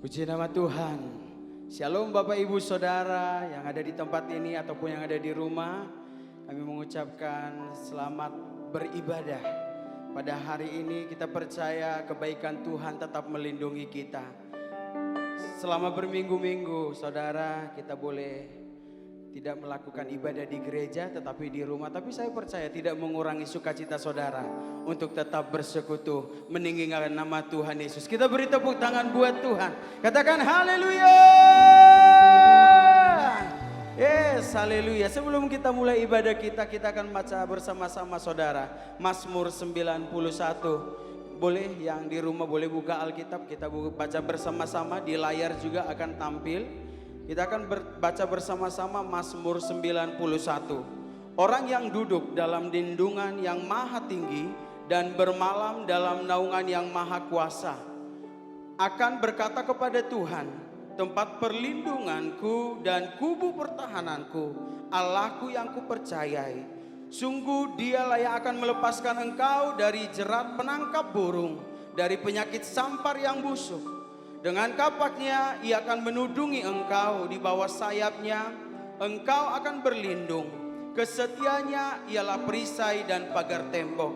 Puji nama Tuhan. Shalom Bapak Ibu Saudara yang ada di tempat ini ataupun yang ada di rumah. Kami mengucapkan selamat beribadah. Pada hari ini kita percaya kebaikan Tuhan tetap melindungi kita. Selama berminggu-minggu saudara kita boleh tidak melakukan ibadah di gereja tetapi di rumah. Tapi saya percaya tidak mengurangi sukacita saudara untuk tetap bersekutu meninggikan nama Tuhan Yesus. Kita beri tepuk tangan buat Tuhan. Katakan haleluya. Yes, haleluya. Sebelum kita mulai ibadah kita akan baca bersama-sama saudara Mazmur 91. Boleh yang di rumah boleh buka Alkitab, kita baca bersama-sama, di layar juga akan tampil. Kita akan baca bersama-sama Mazmur 91. Orang yang duduk dalam lindungan yang maha tinggi dan bermalam dalam naungan yang maha kuasa akan berkata kepada Tuhan, tempat perlindunganku dan kubu pertahananku, Allahku yang kupercayai. Sungguh dialah yang akan melepaskan engkau dari jerat penangkap burung, dari penyakit sampar yang busuk. Dengan kapaknya ia akan menudungi engkau, di bawah sayapnya engkau akan berlindung. Kesetiaannya ialah perisai dan pagar tembok.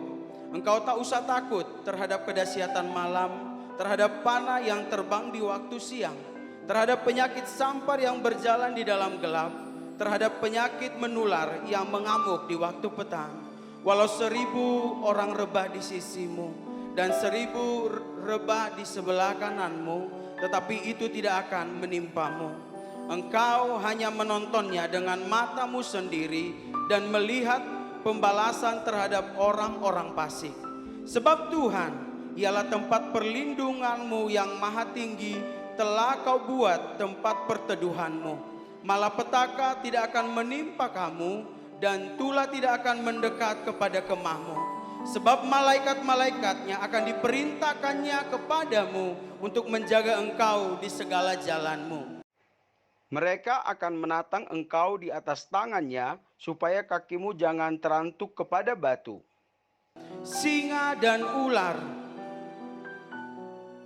Engkau tak usah takut terhadap kedahsyatan malam, terhadap panah yang terbang di waktu siang, terhadap penyakit sampar yang berjalan di dalam gelap, terhadap penyakit menular yang mengamuk di waktu petang. Walau 1000 orang rebah di sisimu dan 1000 rebah di sebelah kananmu, tetapi itu tidak akan menimpamu. Engkau hanya menontonnya dengan matamu sendiri dan melihat pembalasan terhadap orang-orang fasik. Sebab Tuhan ialah tempat perlindunganmu yang maha tinggi, telah kau buat tempat perteduhanmu. Malapetaka tidak akan menimpa kamu dan tulah tidak akan mendekat kepada kemahmu. Sebab malaikat-malaikatnya akan diperintahkannya kepadamu untuk menjaga engkau di segala jalanmu. Mereka akan menatang engkau di atas tangannya supaya kakimu jangan terantuk kepada batu. Singa dan ular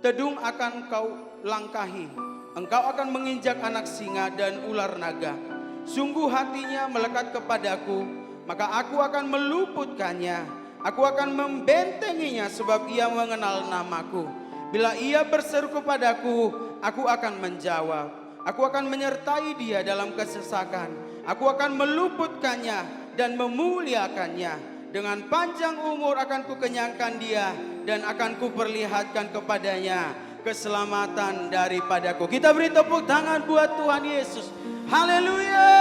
tedung akan kau langkahi. Engkau akan menginjak anak singa dan ular naga. Sungguh hatinya melekat kepadaku, maka aku akan meluputkannya. Aku akan membentenginya sebab ia mengenal namaku. Bila ia berseru kepadaku, aku akan menjawab. Aku akan menyertai dia dalam kesesakan. Aku akan meluputkannya dan memuliakannya. Dengan panjang umur akan kukenyangkan dia dan akan kuperlihatkan kepadanya keselamatan daripadaku. Kita beri tepuk tangan buat Tuhan Yesus. Haleluya.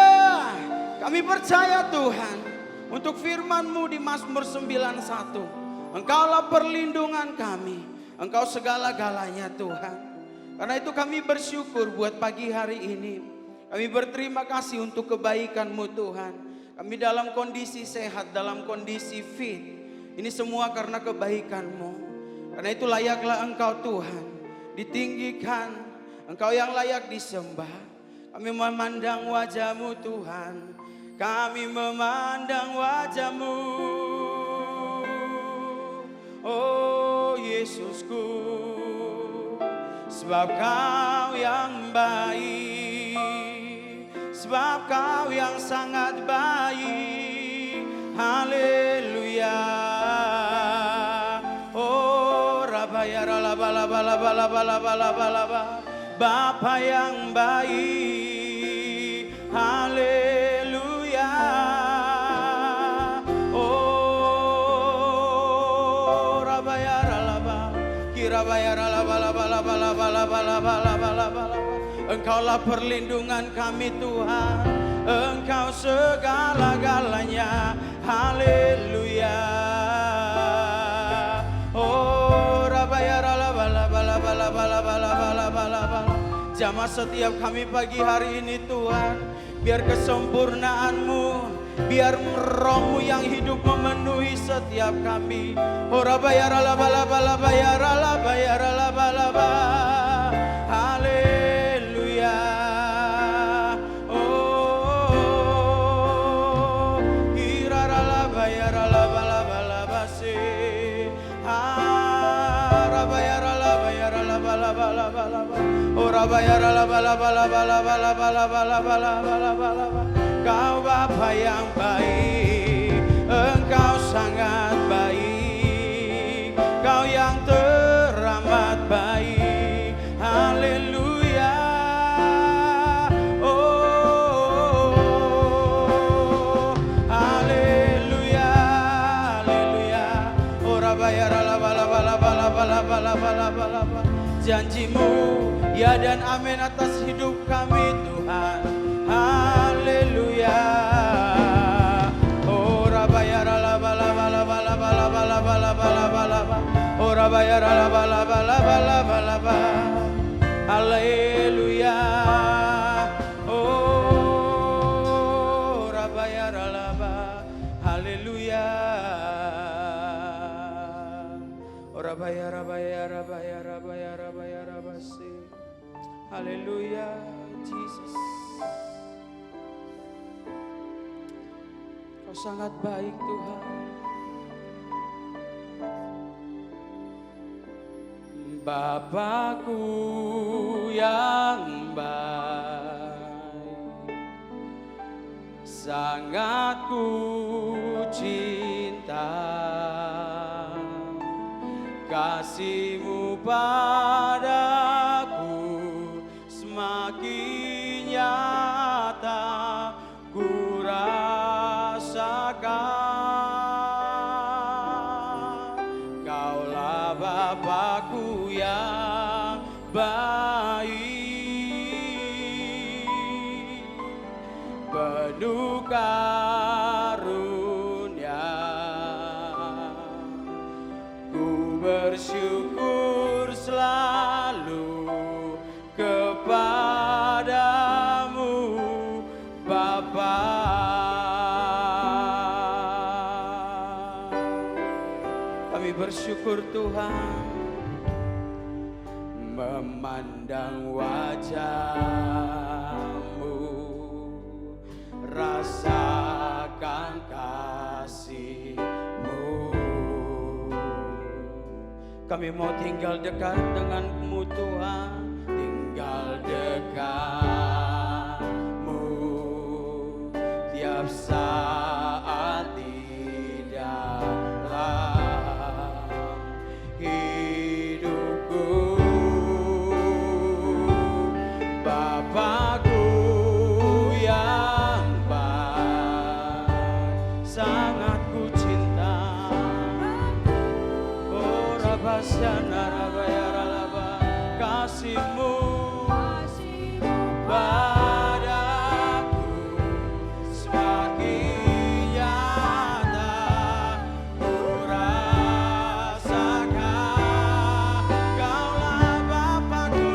Kami percaya Tuhan untuk firman-Mu di Mazmur 91. Engkaulah perlindungan kami. Engkau segala-galanya Tuhan. Karena itu kami bersyukur buat pagi hari ini. Kami berterima kasih untuk kebaikan-Mu Tuhan. Kami dalam kondisi sehat, dalam kondisi fit. Ini semua karena kebaikan-Mu. Karena itu layaklah Engkau Tuhan ditinggikan. Engkau yang layak disembah. Kami memandang wajah-Mu Tuhan. Kami memandang wajah-Mu, oh Yesusku, sebab Kau yang baik, sebab Kau yang sangat baik. Haleluya. Oh Rabaya ralaba laba laba laba laba laba laba, Bapa yang baik. Haleluya. Engkaulah perlindungan kami Tuhan, Engkau segala-galanya. Haleluya. Oh jamah setiap kami pagi hari ini Tuhan, biar kesempurnaan-Mu, biar Roh-Mu yang hidup memenuhi setiap kami. Oh haleluya. Oh iraralabayaralabalabasi. Ora bayar la bala bala bala bala bala bala bala bala bala. Kau Bapa yang baik, Engkau sangat baik, Kau yang teramat baik. Haleluya. Oh, haleluya, haleluya. Ora bayar la bala bala bala bala bala bala bala. Janjimu ya dan amin atas hidup kami Tuhan. Haleluya. Ora bayar la bala bala bala bala bala bala bala bala. Ora bayar la bala bala bala bala bala. Haleluya. Ora bayar la bala. Haleluya. Ora bayar bayar bayar bayar bayar basi. Haleluya, Jesus. Kau sangat baik Tuhan. Bapakku yang baik, sangat ku cinta. Kasih-Mu padaku semakin nyata ku rasakan. Kaulah Bapakku yang baik, penuh karunia. Bersyukur selalu kepadamu Bapa. Kami bersyukur Tuhan memandang wajah-Mu, rasakan kasih-Mu. Kami mau tinggal dekat dengan-Mu Tuhan, tinggal dekat-Mu tiap saat di dalam hidupku. Bapakku yang baik, sangat ku cinta. Kasih-Mu padaku semakin nyata ku rasakan. Kaulah Bapakku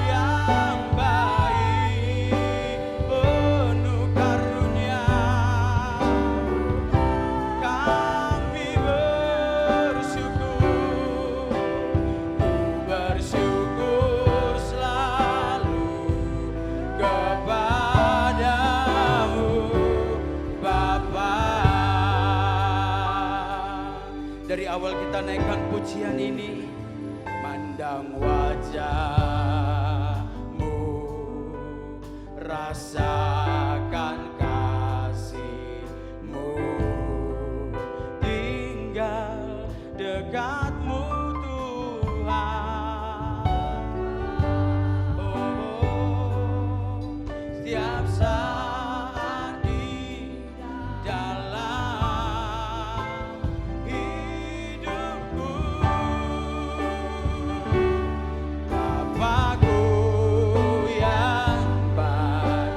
yang baik, penuh karunia. Bersyukur selalu kepadamu Bapa. Dari awal kita naikkan pujian ini, mandang wajah-Mu, rasakan kasih-Mu, tinggal dekat-Mu setiap saat di dalam hidupku. Bapakku yang baik,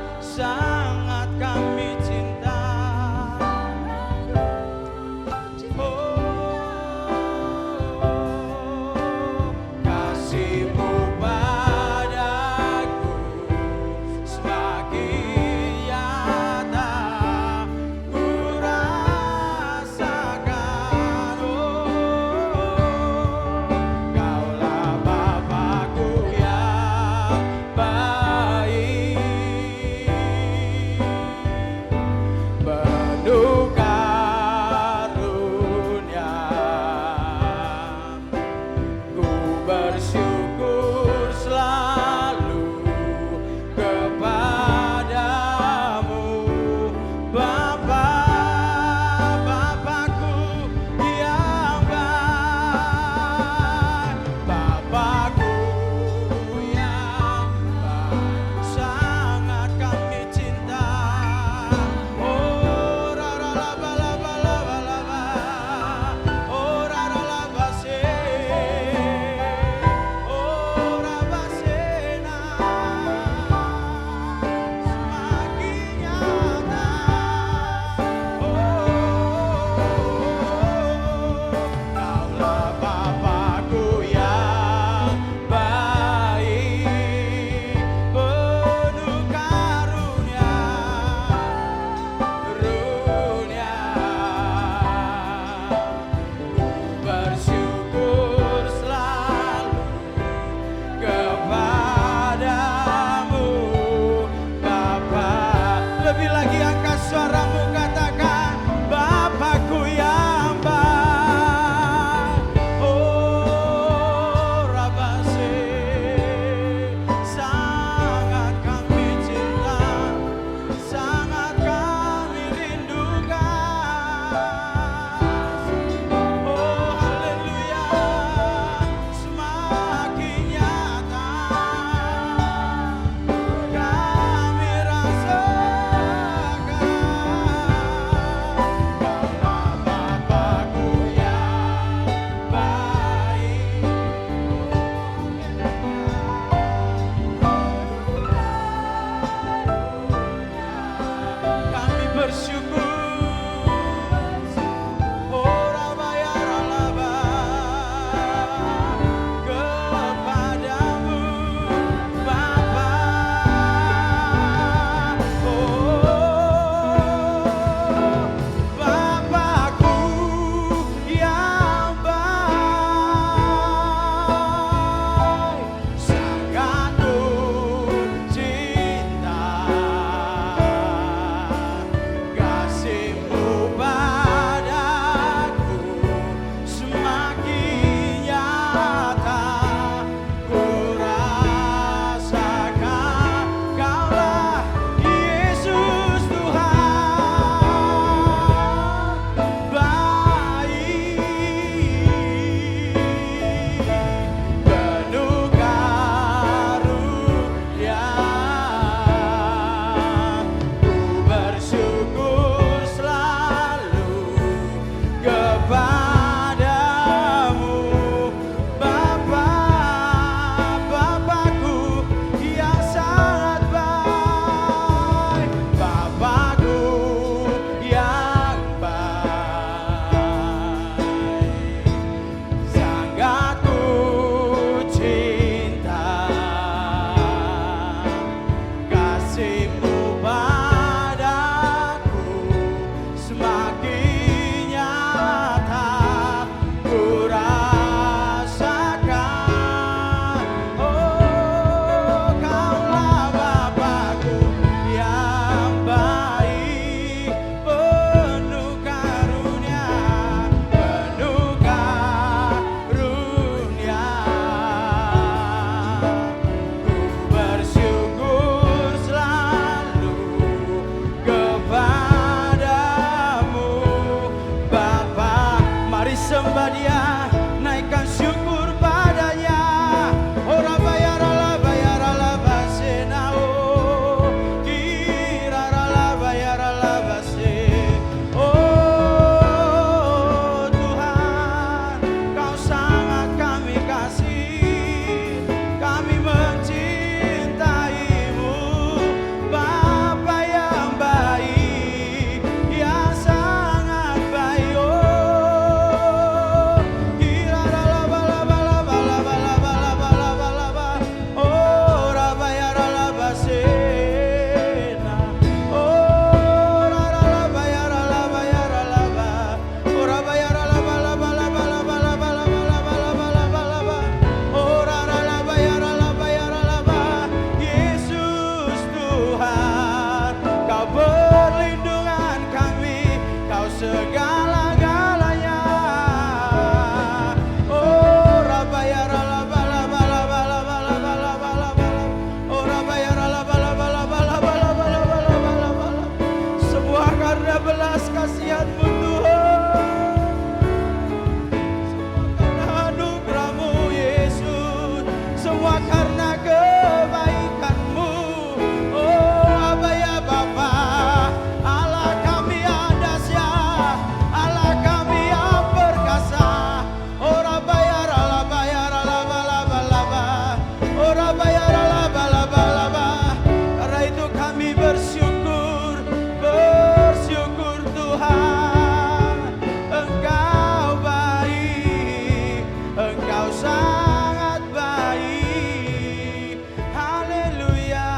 Engkau sangat baik. Haleluya.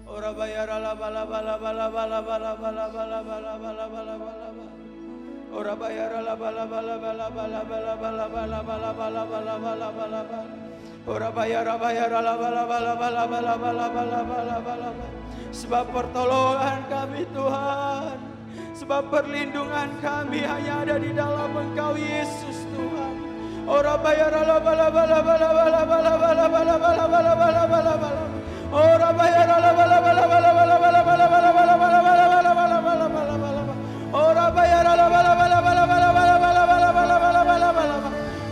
Ora bayara la bala bala bala bala bala bala bala bala bala bala bala. Ora bayara la bala bala bala bala bala bala bala bala bala bala bala bala bala. Ora bayara la bala bala bala bala bala bala bala bala. Sebab pertolongan kami Tuhan, sebab perlindungan kami hanya ada di dalam Engkau Yesus Tuhan. Ora bayara la bala bala bala bala bala bala bala bala bala bala bala bala. Ora bayara la bala bala bala bala bala bala bala bala bala bala bala bala bala bala bala. Ora bayara la bala bala bala bala bala bala bala bala bala bala bala.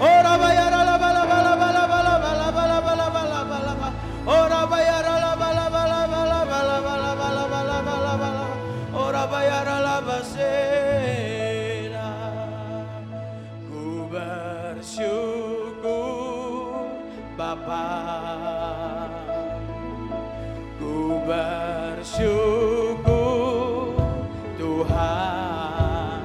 Ora bayara la bala bala bala bala bala bala bala bala bala. Ora bayara la bala bala bala bala bala bala bala bala bala. Ora bayara la basena. Ku bersyukur Bapa, ku bersyukur Tuhan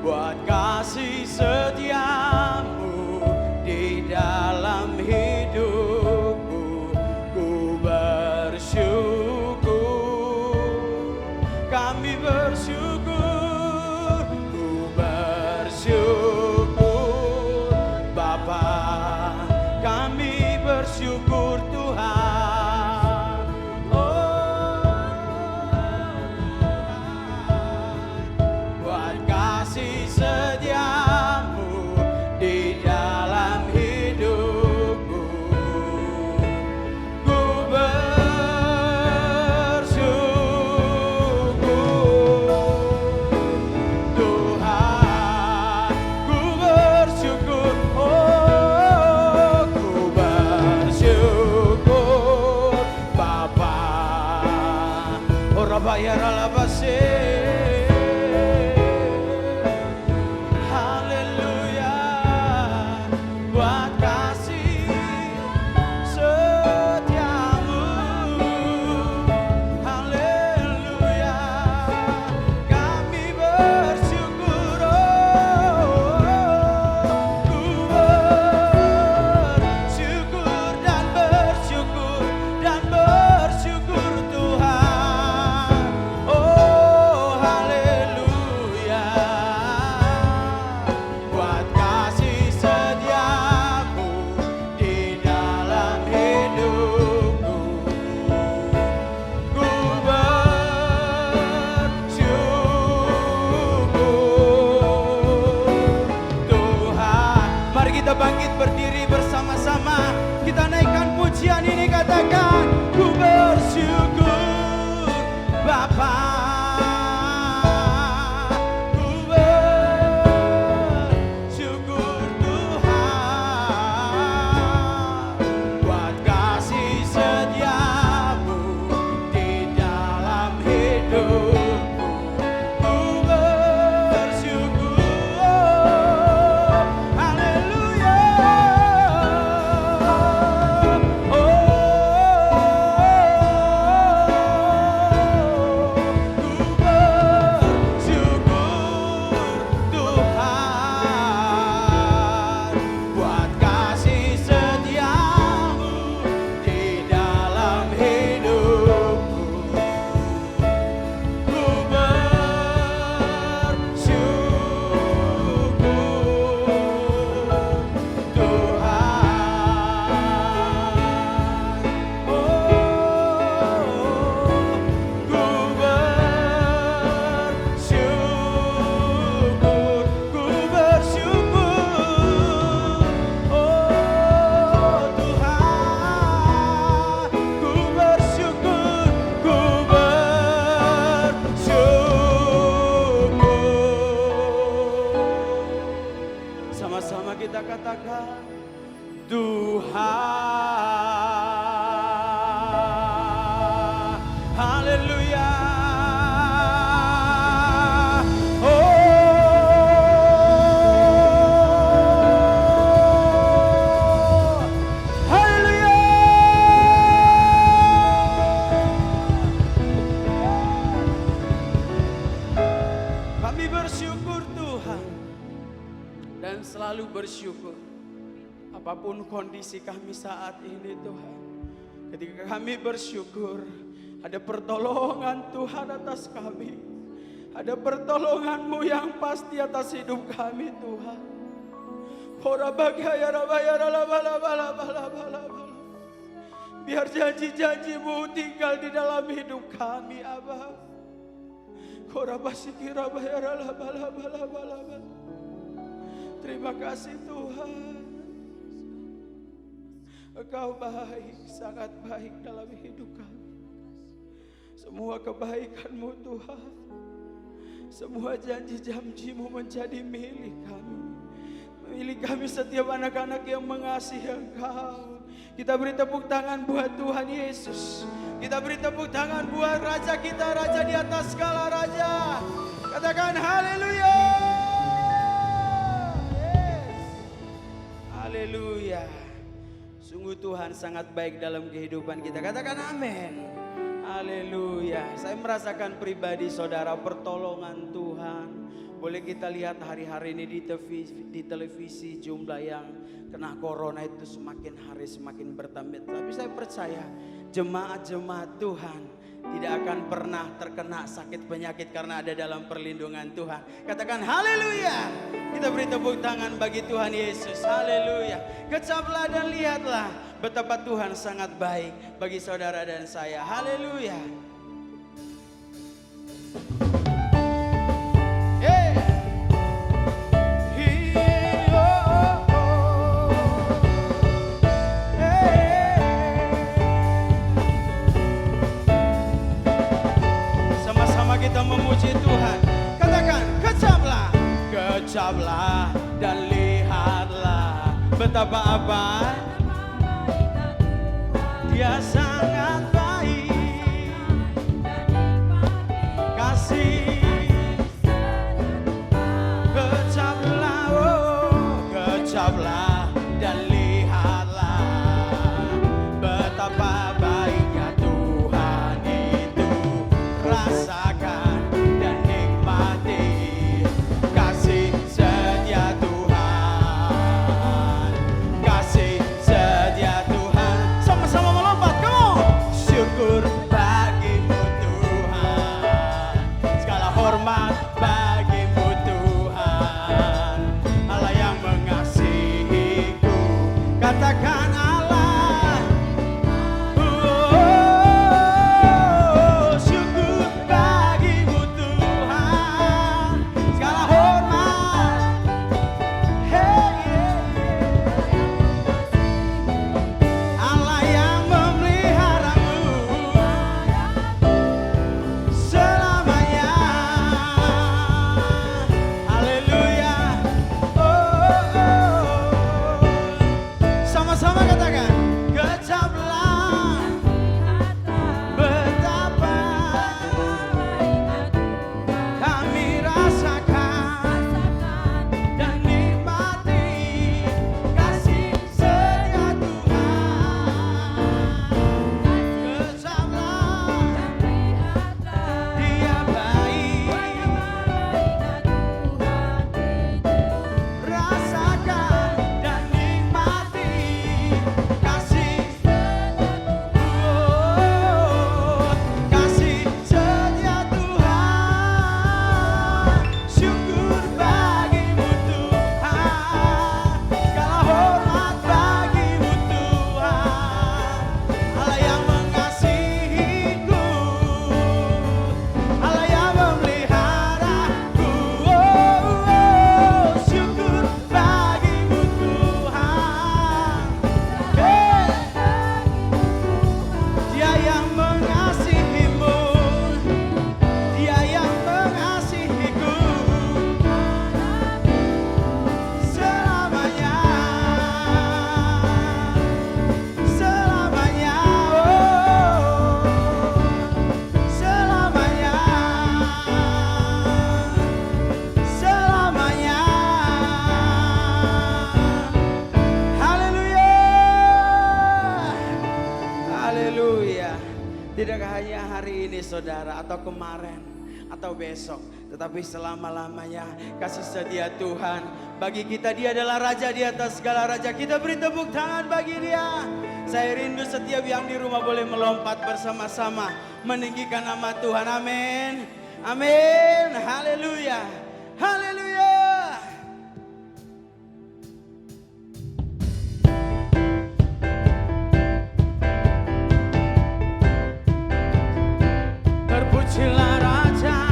buat kasih setiamu di dalam hidupku. Ku bersyukur, kami bersyukur, ku bersyukur Bapa, kami bersyukur Tuhan. Buat kasih setiamu di dalam hidupku. Ku bersyukur Tuhan, ku bersyukur, oh ku bersyukur Bapa. Ora bayara la base. Haleluya, buat kasih setiamu. Haleluya, kami bersyukur, oh, ku bersyukur dan bersyukur dan bersyukur Tuhan. Oh haleluya, buat kasih setiamu di dalam hidupku. Ku bersyukur Tuhan. Mari kita bangkit berdiri bersama-sama. Kita naikkan pujian ini, katakan ku bersyukur Bapa. Ku bersyukur Tuhan buat kasih setiamu di dalam hidupku. Ku bersyukur, oh, haleluya. dan selalu bersyukur. Apapun kondisi kami saat ini Tuhan, ketika kami bersyukur, ada pertolongan Tuhan atas kami. Ada pertolongan-Mu yang pasti atas hidup kami Tuhan. Biar janji-janji-Mu tinggal di dalam hidup kami Abah. Terima kasih Tuhan. Engkau baik, sangat baik dalam hidup kami. Semua kebaikan-Mu Tuhan, semua janji-janji-Mu menjadi milik kami. Milik kami setiap anak-anak yang mengasihi Engkau. Kita beri tepuk tangan buat Tuhan Yesus. Kita beri tepuk tangan buat Raja kita, Raja di atas segala Raja. Katakan haleluya. Yes. Haleluya. Sungguh Tuhan sangat baik dalam kehidupan kita. Katakan amin. Haleluya. Saya merasakan pribadi saudara pertolongan Tuhan. Boleh kita lihat hari-hari ini di televisi jumlah yang kena corona itu semakin hari semakin bertambah. Tapi saya percaya jemaat-jemaat Tuhan tidak akan pernah terkena sakit penyakit karena ada dalam perlindungan Tuhan. Katakan haleluya. Kita beri tepuk tangan bagi Tuhan Yesus. Haleluya. Kecaplah dan lihatlah betapa Tuhan sangat baik bagi saudara dan saya. Haleluya. Kita memuji Tuhan. Katakan kecaplah, kecaplah dan lihatlah betapa apa Dia sangat baik. Kasih kecaplah, oh kecaplah dan lihatlah betapa baiknya Tuhan itu. Rasakan dan nikmati kasih setia Tuhan. Kasih setia Tuhan. Sama-sama melompat, come on. Syukur bagimu Tuhan. Segala hormat bagimu Tuhan. Allah yang mengasihiku. Katakan Allah. Syukur bagimu Tuhan. Segala hormat. Allah yang memeliharamu selamanya. Haleluya. Sama-sama katakan kecaplah betapa kami rasakan dan nikmati kasih setia Tuhan. Kecaplah Dia baik. Rasakan dan nikmati kasih kasih setia Tuhan. Syukur bagimu Tuhan. Segala hormat bagimu Tuhan. Allah yang mengasihiku. Allah yang memeliharaku. Syukur bagimu Tuhan. Dia yang mengasihimu. Dia yang mengasihiku selamanya. Selamanya. Selamanya. Selamanya. Haleluya. Haleluya. Tidak hanya hari ini saudara atau kemarin atau besok, tetapi selama-lamanya kasih setia Tuhan Bagi kita dia adalah raja di atas segala raja. Kita beri tepuk tangan bagi dia. Saya rindu setiap yang di rumah boleh melompat bersama-sama meninggikan nama Tuhan. Amin. Amin. Haleluya. Haleluya. Terpujilah raja.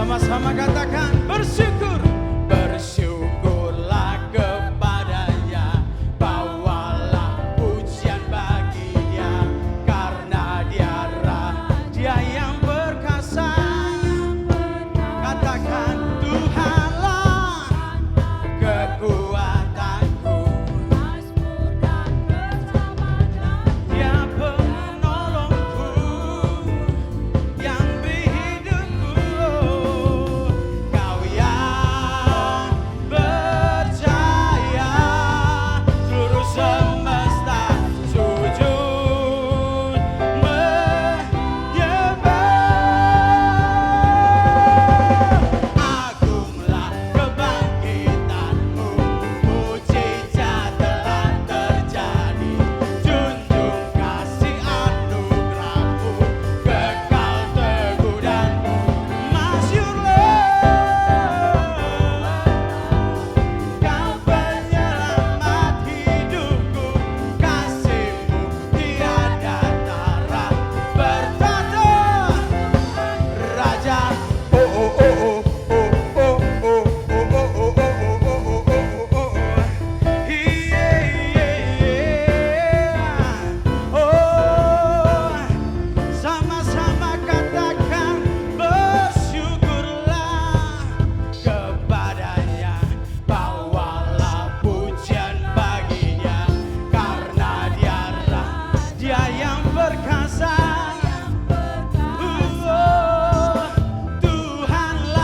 Sama-sama katakan bersyukur. Bersyukurlah kepadanya, bawalah pujian bagi dia, karena dia yang perkasa. Katakan Tuhanlah kekuatanku, dia penolongku, yang beri hidupku. Kau yang percaya, seluruh semesta sujud menyembah. Agunglah kebangkitanmu, mujizat telah terjadi. Junjung kasih anugerahmu, kekal teguh dan masyurlah. Kau penyelamat hidupku, kasihmu tiada tara. Bertata Raja. Sama-sama katakan bersyukurlah kepadanya, bawalah pujian baginya, karena dia yang perkasa. Tuhanlah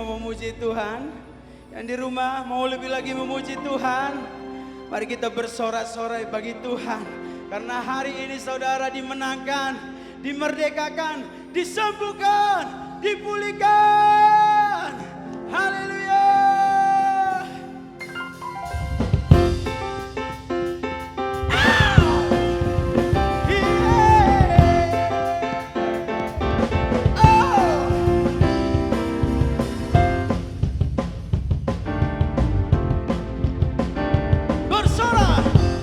mau memuji Tuhan? Yang di rumah mau lebih lagi memuji Tuhan? Mari kita bersorak-sorai bagi Tuhan. Karena hari ini saudara dimenangkan, dimerdekakan, disembuhkan, dipulihkan. Haleluya.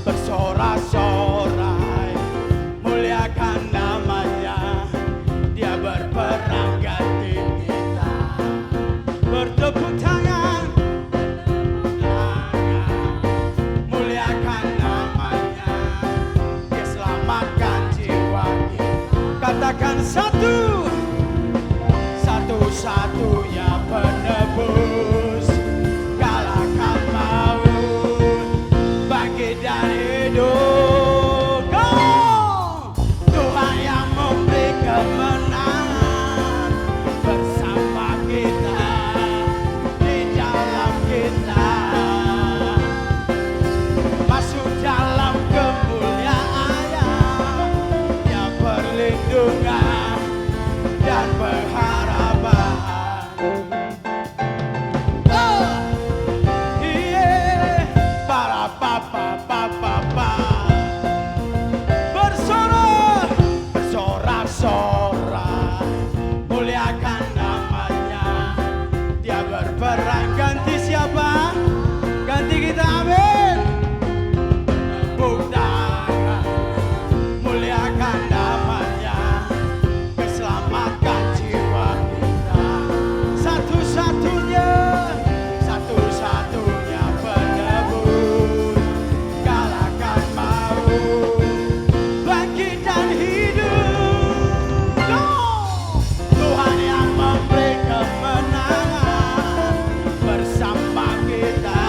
Bersorak-sorai, muliakan namanya. Dia berperang ganti kita. Bertepuk tangan, muliakan namanya. Dia selamatkan jiwa kita. Katakan satu-satunya penebus. Kalahkan maut, bangkit dan hidup. Tuhan yang memberi kemenangan bersama kita, di dalam kita. Masuk dalam kemuliaannya, Dia perlindungan dan pengharapan. Bersorak-sorai, muliakan namanya. Dia berperang ganti siapa? Ganti kita, amin. Tepuk tangan, muliakan namanya. Keselamatan jiwa kita. Satu-satunya penebus. Kalahkan maut, bangkit dan hidup. Tuhan yang memberi kemenangan bersama kita,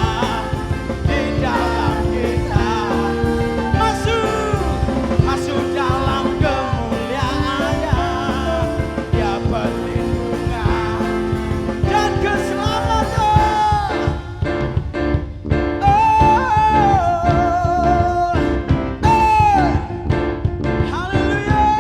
di dalam kita. Masuk dalam kemuliaannya. Dia perlindungan dan keselamatan. Haleluya.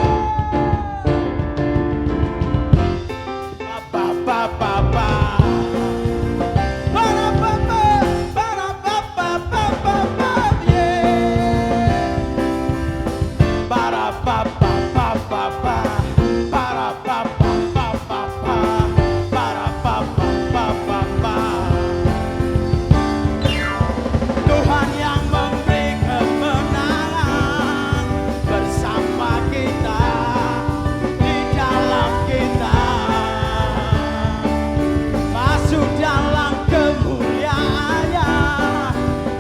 Tuhan yang memberi kemenangan bersama kita, di dalam kita. Masuk dalam kemuliaannya.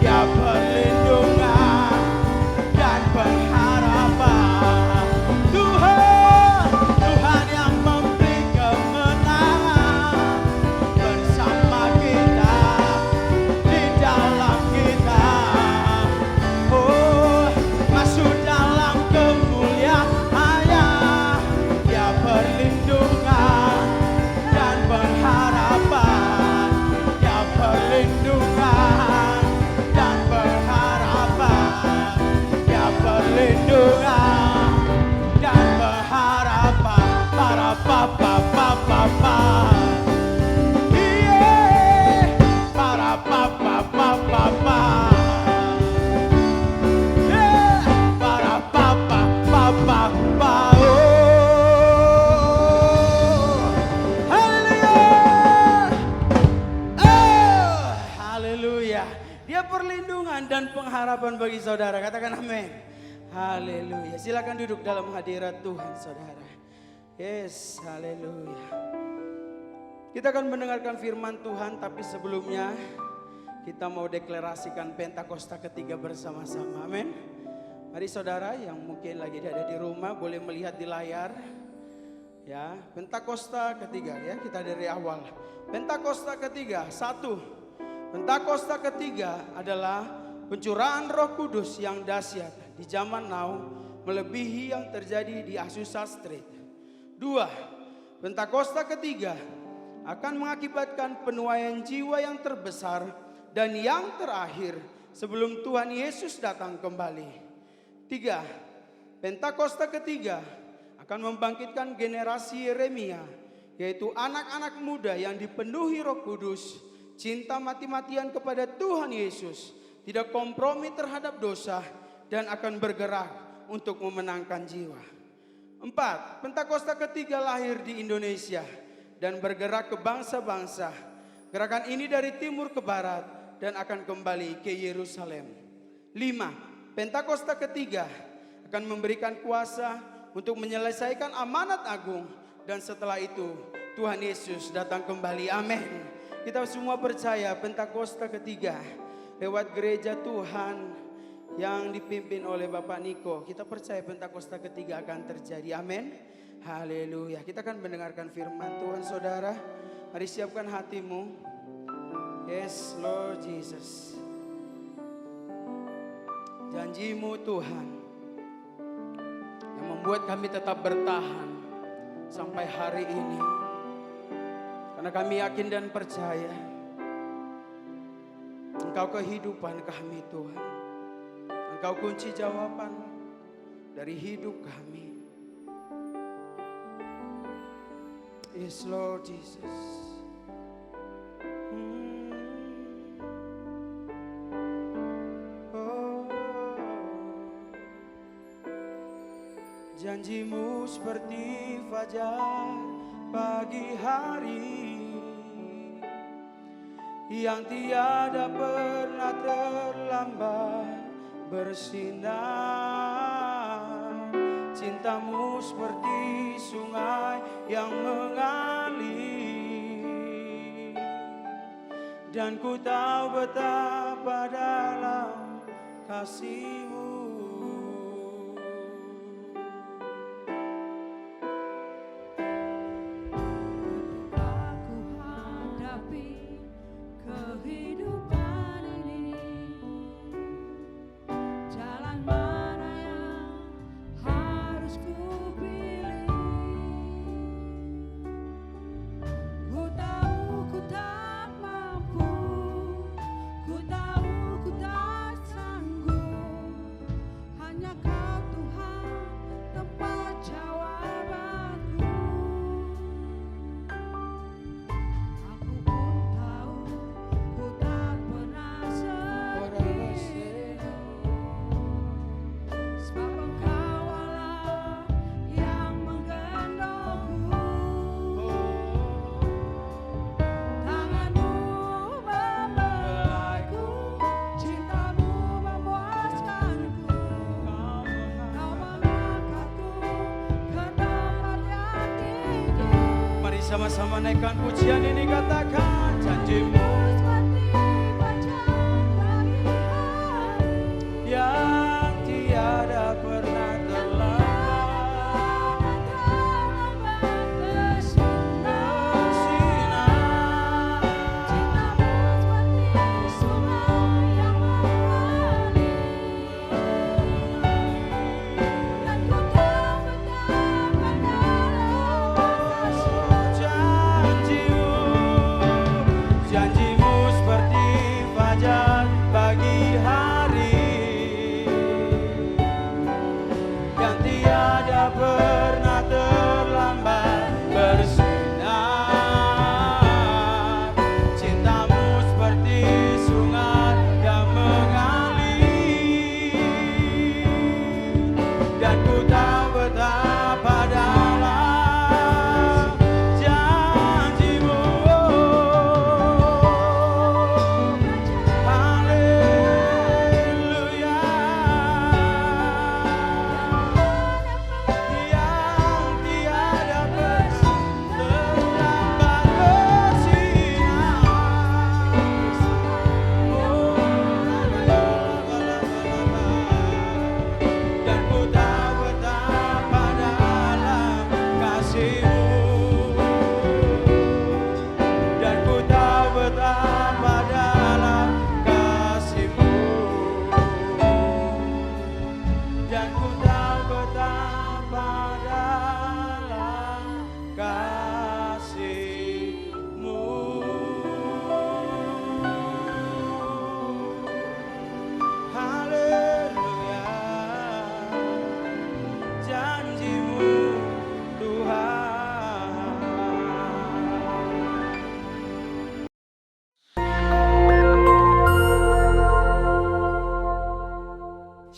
Dia perlindungan dan pengharapan. Tuhan yang memberi kemenangan bersama kita, di dalam kita. Masuk dalam kemuliaannya. Dia perlindungan dan pengharapan. Dia perlindungan dan pengharapan. Dia perlindungan dan pengharapan. Para papa. Para papa. Para papa. Haleluya. Dia perlindungan dan pengharapan bagi saudara. Katakan amin. Haleluya. Silakan duduk dalam hadirat Tuhan, saudara. Yes, haleluya. Kita akan mendengarkan firman Tuhan, tapi sebelumnya kita mau deklarasikan Pentakosta ketiga bersama-sama. Amin. Mari saudara yang mungkin lagi ada di rumah boleh melihat di layar. Ya, Pentakosta ketiga ya, kita dari awal. Pentakosta ketiga, 1. Pentakosta ketiga adalah pencurahan Roh Kudus yang dahsyat di zaman now, melebihi yang terjadi di Azusa Street. 2. Pentakosta ketiga akan mengakibatkan penuaian jiwa yang terbesar dan yang terakhir sebelum Tuhan Yesus datang kembali. 3. Pentakosta ketiga akan membangkitkan generasi Yeremia, yaitu anak-anak muda yang dipenuhi Roh Kudus, cinta mati-matian kepada Tuhan Yesus, tidak kompromi terhadap dosa, dan akan bergerak untuk memenangkan jiwa. 4. Pentakosta ketiga lahir di Indonesia dan bergerak ke bangsa-bangsa. Gerakan ini dari timur ke barat dan akan kembali ke Yerusalem. 5. Pentakosta ketiga akan memberikan kuasa untuk menyelesaikan amanat agung, dan setelah itu Tuhan Yesus datang kembali. Amin. Kita semua percaya Pentakosta ketiga lewat gereja Tuhan yang dipimpin oleh Bapak Niko. Kita percaya Pentakosta ketiga akan terjadi. Amin. Haleluya. Kita akan mendengarkan firman Tuhan, saudara. Mari siapkan hatimu. Yes, Lord Jesus. Janjimu Tuhan yang membuat kami tetap bertahan sampai hari ini. Karena kami yakin dan percaya Engkau kehidupan kami Tuhan. Engkau kunci jawaban dari hidup kami. Yes Lord Jesus. Janjimu seperti fajar pagi hari yang tiada pernah terlambat bersinar. Cintamu seperti sungai yang mengalir, dan ku tahu betapa dalam kasih-Mu. Sama-sama naikkan pujian ini, katakan janjimu yang tiada pernah terlambat bersinar. Cintamu seperti sungai yang mengalir, dan ku tahu betapa dalam kasih-Mu. Janji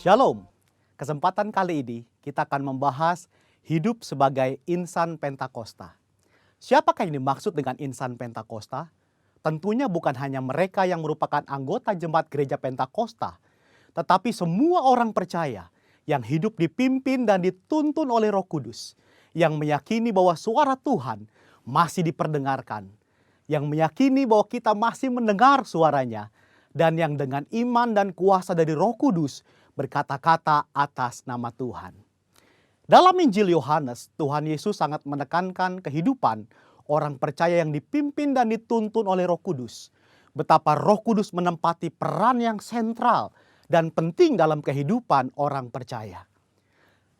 Shalom. Kesempatan kali ini kita akan membahas hidup sebagai insan Pentakosta. Siapakah yang dimaksud dengan insan Pentakosta? Tentunya bukan hanya mereka yang merupakan anggota jemaat gereja Pentakosta, tetapi semua orang percaya yang hidup dipimpin dan dituntun oleh Roh Kudus, yang meyakini bahwa suara Tuhan masih diperdengarkan, yang meyakini bahwa kita masih mendengar suaranya, dan yang dengan iman dan kuasa dari Roh Kudus berkata-kata atas nama Tuhan. Dalam Injil Yohanes, Tuhan Yesus sangat menekankan kehidupan orang percaya yang dipimpin dan dituntun oleh Roh Kudus. Betapa Roh Kudus menempati peran yang sentral dan penting dalam kehidupan orang percaya.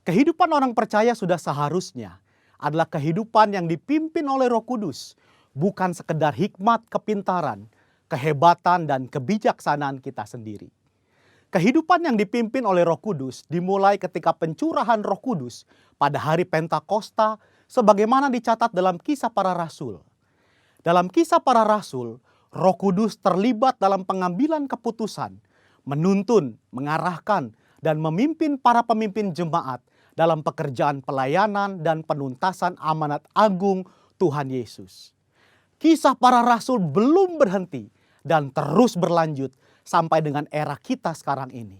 Kehidupan orang percaya sudah seharusnya adalah kehidupan yang dipimpin oleh Roh Kudus, bukan sekedar hikmat, kepintaran, kehebatan, dan kebijaksanaan kita sendiri. Kehidupan yang dipimpin oleh Roh Kudus dimulai ketika pencurahan Roh Kudus pada hari Pentakosta sebagaimana dicatat dalam Kisah Para Rasul. Dalam Kisah Para Rasul, Roh Kudus terlibat dalam pengambilan keputusan, menuntun, mengarahkan, dan memimpin para pemimpin jemaat dalam pekerjaan pelayanan dan penuntasan amanat agung Tuhan Yesus. Kisah Para Rasul belum berhenti dan terus berlanjut sampai dengan era kita sekarang ini.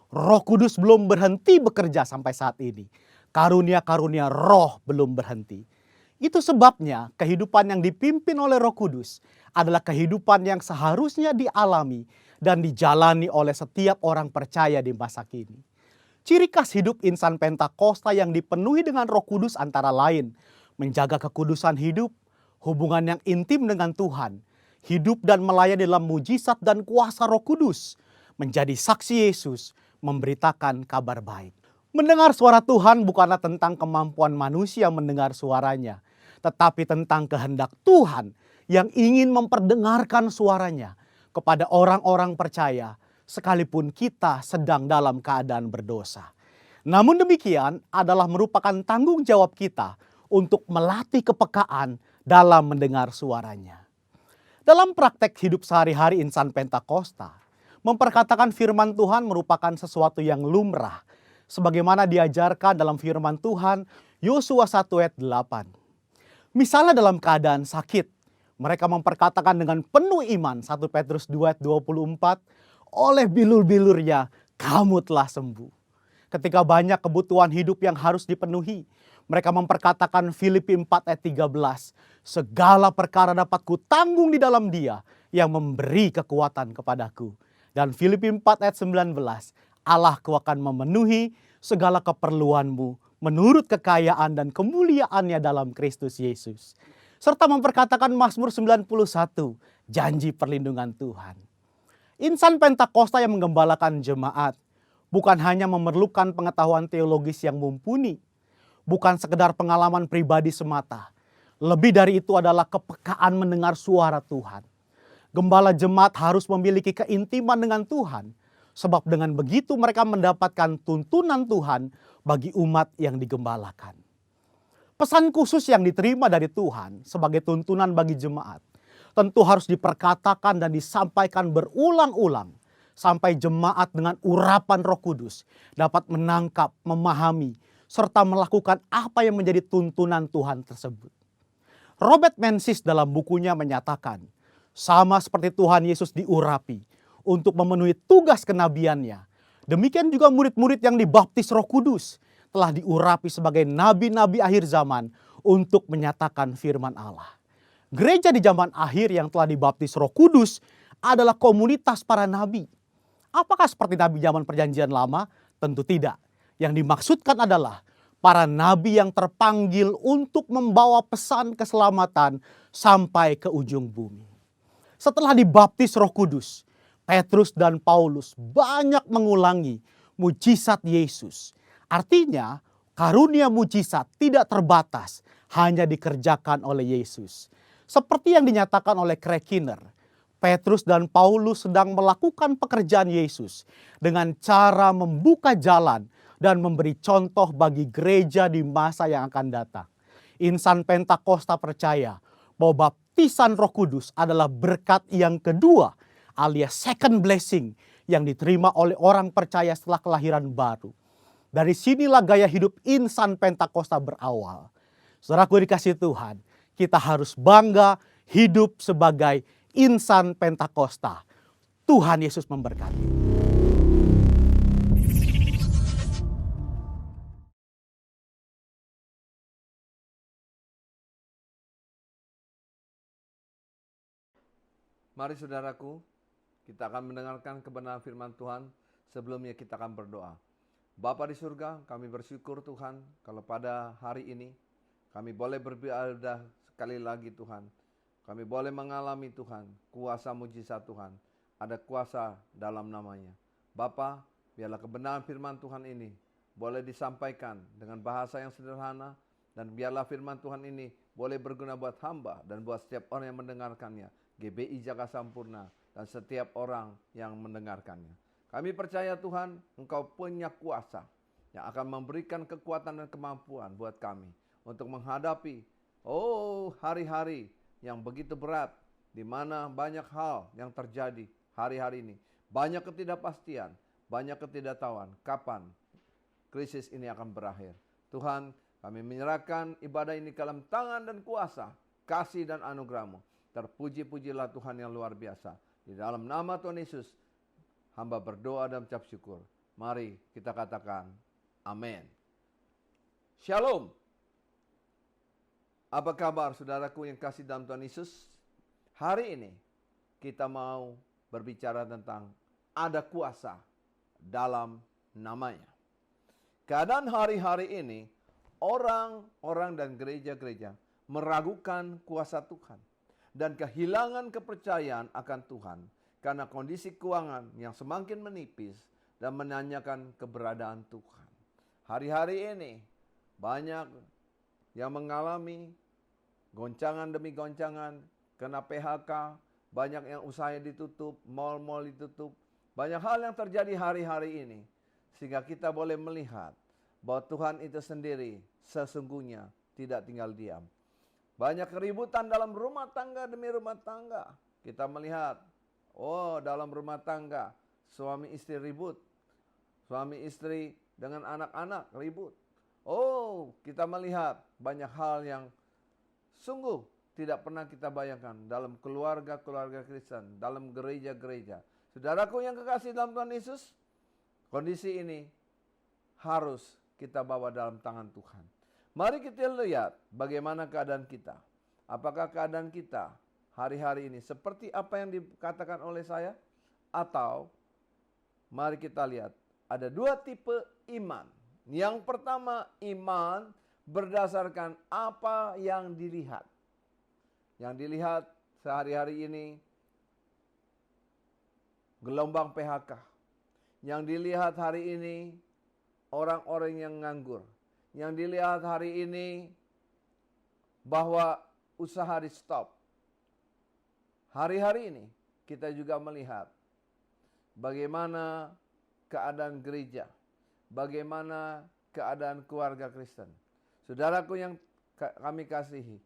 Roh Kudus belum berhenti bekerja sampai saat ini. Karunia-karunia roh belum berhenti. Itu sebabnya kehidupan yang dipimpin oleh Roh Kudus adalah kehidupan yang seharusnya dialami dan dijalani oleh setiap orang percaya di masa kini. Ciri khas hidup insan Pentakosta yang dipenuhi dengan Roh Kudus antara lain menjaga kekudusan hidup, hubungan yang intim dengan Tuhan, hidup dan melayani dalam mujizat dan kuasa Roh Kudus, menjadi saksi Yesus, memberitakan kabar baik. Mendengar suara Tuhan bukanlah tentang kemampuan manusia mendengar suaranya, tetapi tentang kehendak Tuhan yang ingin memperdengarkan suaranya kepada orang-orang percaya, sekalipun kita sedang dalam keadaan berdosa. Namun demikian adalah merupakan tanggung jawab kita untuk melatih kepekaan dalam mendengar suaranya. Dalam praktek hidup sehari-hari insan Pentakosta, memperkatakan firman Tuhan merupakan sesuatu yang lumrah, sebagaimana diajarkan dalam firman Tuhan Yosua 1 ayat 8. Misalnya dalam keadaan sakit, mereka memperkatakan dengan penuh iman 1 Petrus 2 ayat 24, oleh bilur-bilurnya kamu telah sembuh. Ketika banyak kebutuhan hidup yang harus dipenuhi, mereka memperkatakan Filipi 4 ayat 13, segala perkara dapat kutanggung di dalam Dia yang memberi kekuatan kepadaku. Dan Filipi 4 ayat 19, Allahku akan memenuhi segala keperluanmu menurut kekayaan dan kemuliaannya dalam Kristus Yesus. Serta memperkatakan Mazmur 91, janji perlindungan Tuhan. Insan Pentakosta yang menggembalakan jemaat bukan hanya memerlukan pengetahuan teologis yang mumpuni, bukan sekedar pengalaman pribadi semata. Lebih dari itu adalah kepekaan mendengar suara Tuhan. Gembala jemaat harus memiliki keintiman dengan Tuhan, sebab dengan begitu mereka mendapatkan tuntunan Tuhan bagi umat yang digembalakan. Pesan khusus yang diterima dari Tuhan sebagai tuntunan bagi jemaat tentu harus diperkatakan dan disampaikan berulang-ulang sampai jemaat dengan urapan Roh Kudus dapat menangkap, memahami, serta melakukan apa yang menjadi tuntunan Tuhan tersebut. Robert Menzies dalam bukunya menyatakan, sama seperti Tuhan Yesus diurapi untuk memenuhi tugas kenabiannya, demikian juga murid-murid yang dibaptis Roh Kudus telah diurapi sebagai nabi-nabi akhir zaman untuk menyatakan firman Allah. Gereja di zaman akhir yang telah dibaptis Roh Kudus adalah komunitas para nabi. Apakah seperti nabi zaman Perjanjian Lama? Tentu tidak. Yang dimaksudkan adalah para nabi yang terpanggil untuk membawa pesan keselamatan sampai ke ujung bumi. Setelah dibaptis Roh Kudus, Petrus dan Paulus banyak mengulangi mujizat Yesus. Artinya, karunia mujizat tidak terbatas, hanya dikerjakan oleh Yesus. Seperti yang dinyatakan oleh Craig Keener, Petrus dan Paulus sedang melakukan pekerjaan Yesus dengan cara membuka jalan dan memberi contoh bagi gereja di masa yang akan datang. Insan Pentakosta percaya bahwa baptisan Roh Kudus adalah berkat yang kedua alias second blessing yang diterima oleh orang percaya setelah kelahiran baru. Dari sinilah gaya hidup insan Pentakosta berawal. Saudaraku dikasih Tuhan, kita harus bangga hidup sebagai insan Pentakosta. Tuhan Yesus memberkati. Mari saudaraku, kita akan mendengarkan kebenaran firman Tuhan. Sebelumnya kita akan berdoa. Bapa di surga, kami bersyukur Tuhan kalau pada hari ini kami boleh beribadah sekali lagi Tuhan. Kami boleh mengalami Tuhan, kuasa mujizat Tuhan. Ada kuasa dalam namanya. Bapa, biarlah kebenaran firman Tuhan ini boleh disampaikan dengan bahasa yang sederhana. Dan biarlah firman Tuhan ini boleh berguna buat hamba dan buat setiap orang yang mendengarkannya. GBI Jaga Sampurna dan setiap orang yang mendengarkannya. Kami percaya Tuhan, Engkau punya kuasa yang akan memberikan kekuatan dan kemampuan buat kami untuk menghadapi hari-hari yang begitu berat, di mana banyak hal yang terjadi hari-hari ini. Banyak ketidakpastian, banyak ketidaktahuan kapan krisis ini akan berakhir. Tuhan, kami menyerahkan ibadah ini ke dalam tangan dan kuasa, kasih dan anugerah-Mu. Terpuji-pujilah Tuhan yang luar biasa. Di dalam nama Tuhan Yesus, hamba berdoa dan mengucap syukur. Mari kita katakan amin. Shalom. Apa kabar saudaraku yang kasih dalam Tuhan Yesus? Hari ini kita mau berbicara tentang ada kuasa dalam namanya. Keadaan hari-hari ini, orang-orang dan gereja-gereja meragukan kuasa Tuhan dan kehilangan kepercayaan akan Tuhan karena kondisi keuangan yang semakin menipis dan menanyakan keberadaan Tuhan. Hari-hari ini banyak yang mengalami goncangan demi goncangan, kena PHK, banyak yang usahanya ditutup, mal-mal ditutup. Banyak hal yang terjadi hari-hari ini sehingga kita boleh melihat bahwa Tuhan itu sendiri sesungguhnya tidak tinggal diam. Banyak keributan dalam rumah tangga demi rumah tangga. Kita melihat, dalam rumah tangga suami istri ribut. Suami istri dengan anak-anak ribut. Kita melihat banyak hal yang sungguh tidak pernah kita bayangkan dalam keluarga-keluarga Kristen, dalam gereja-gereja. Saudaraku yang kekasih dalam Tuhan Yesus, kondisi ini harus kita bawa dalam tangan Tuhan. Mari kita lihat bagaimana keadaan kita. Apakah keadaan kita hari-hari ini seperti apa yang dikatakan oleh saya? Atau mari kita lihat ada dua tipe iman. Yang pertama, iman berdasarkan apa yang dilihat. Yang dilihat sehari-hari ini gelombang PHK. Yang dilihat hari ini orang-orang yang nganggur. Yang dilihat hari ini bahwa usaha di stop. Hari-hari ini kita juga melihat bagaimana keadaan gereja, bagaimana keadaan keluarga Kristen. Saudaraku yang kami kasihi,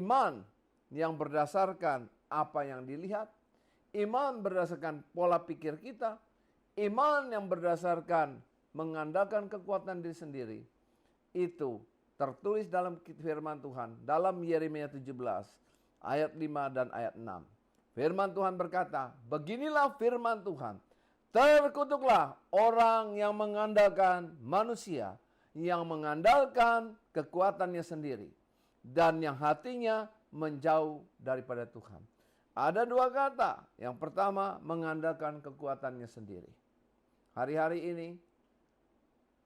iman yang berdasarkan apa yang dilihat, iman berdasarkan pola pikir kita, iman yang berdasarkan mengandalkan kekuatan diri sendiri, itu tertulis dalam firman Tuhan dalam Yeremia 17 ayat 5 dan ayat 6. Firman Tuhan berkata, beginilah firman Tuhan, terkutuklah orang yang mengandalkan manusia, yang mengandalkan kekuatannya sendiri, dan yang hatinya menjauh daripada Tuhan. Ada dua kata. Yang pertama, mengandalkan kekuatannya sendiri. Hari-hari ini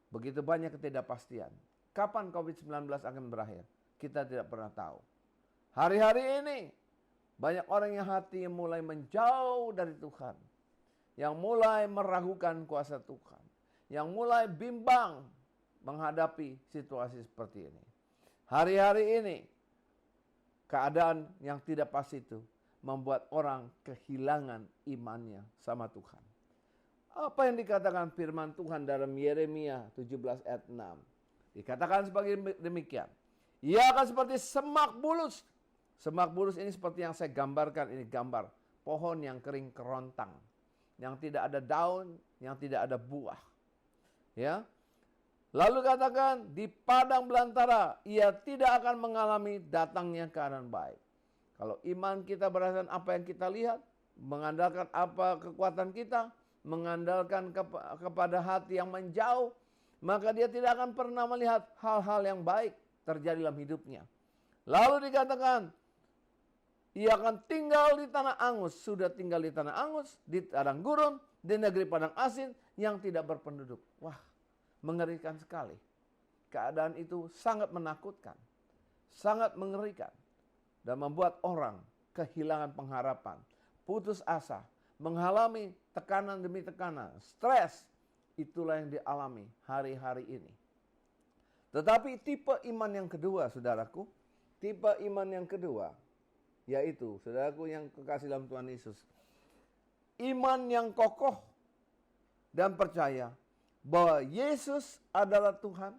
begitu banyak ketidakpastian. Kapan COVID-19 akan berakhir? Kita tidak pernah tahu. Hari-hari ini banyak orang yang hati mulai menjauh dari Tuhan. Yang mulai meragukan kuasa Tuhan. Yang mulai bimbang menghadapi situasi seperti ini. Hari-hari ini keadaan yang tidak pasti itu membuat orang kehilangan imannya sama Tuhan. Apa yang dikatakan firman Tuhan dalam Yeremia 17 ayat 6? Dikatakan sebagai demikian. Ia akan seperti semak bulus. Semak bulus ini seperti yang saya gambarkan, ini gambar pohon yang kering kerontang. yang tidak ada daun, yang tidak ada buah. Ya. Lalu katakan di padang belantara ia tidak akan mengalami datangnya keadaan baik. Kalau iman kita berdasarkan apa yang kita lihat, mengandalkan apa kekuatan kita, mengandalkan kepada hati yang menjauh, maka dia tidak akan pernah melihat hal-hal yang baik terjadi dalam hidupnya. Lalu dikatakan ia akan tinggal di tanah angus, sudah tinggal di tanah angus, di padang gurun, di negeri padang asin yang tidak berpenduduk. Wah, mengerikan sekali. Keadaan itu sangat menakutkan, sangat mengerikan, dan membuat orang kehilangan pengharapan, putus asa, mengalami tekanan demi tekanan, stres. Itulah yang dialami hari-hari ini. Tetapi tipe iman yang kedua, saudaraku, tipe iman yang kedua, yaitu, saudaraku yang kekasih dalam Tuhan Yesus, iman yang kokoh dan percaya bahwa Yesus adalah Tuhan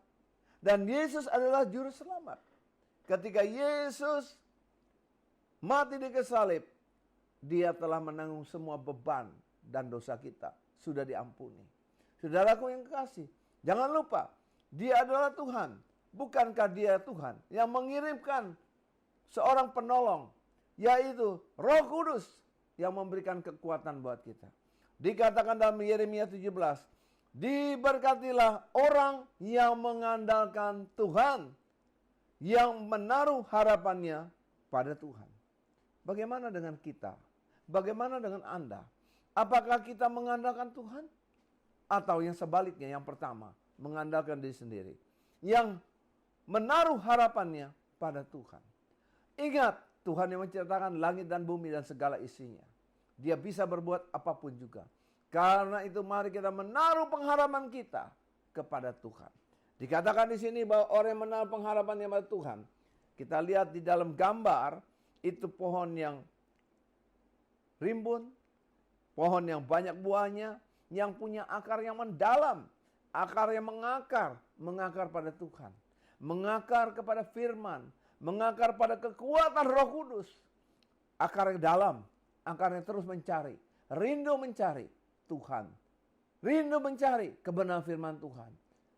dan Yesus adalah juru selamat. Ketika Yesus mati di kayu salib, dia telah menanggung semua beban dan dosa kita, sudah diampuni. Saudaraku yang kekasih, jangan lupa, dia adalah Tuhan. Bukankah dia Tuhan yang mengirimkan seorang penolong, yaitu Roh Kudus yang memberikan kekuatan buat kita. Dikatakan dalam Yeremia 17, diberkatilah orang yang mengandalkan Tuhan, yang menaruh harapannya pada Tuhan. Bagaimana dengan kita? Bagaimana dengan Anda? Apakah kita mengandalkan Tuhan? Atau yang sebaliknya, yang pertama, mengandalkan diri sendiri. Yang menaruh harapannya pada Tuhan. Ingat, Tuhan yang menciptakan langit dan bumi dan segala isinya. Dia bisa berbuat apapun juga. Karena itu mari kita menaruh pengharapan kita kepada Tuhan. Dikatakan di sini bahwa orang yang menaruh pengharapannya pada Tuhan. Kita lihat di dalam gambar, itu pohon yang rimbun, pohon yang banyak buahnya, yang punya akar yang mendalam, akar yang mengakar pada Tuhan, mengakar kepada firman, mengakar pada kekuatan Roh Kudus. Akar yang dalam, akar yang terus mencari, rindu mencari Tuhan, rindu mencari kebenaran firman Tuhan.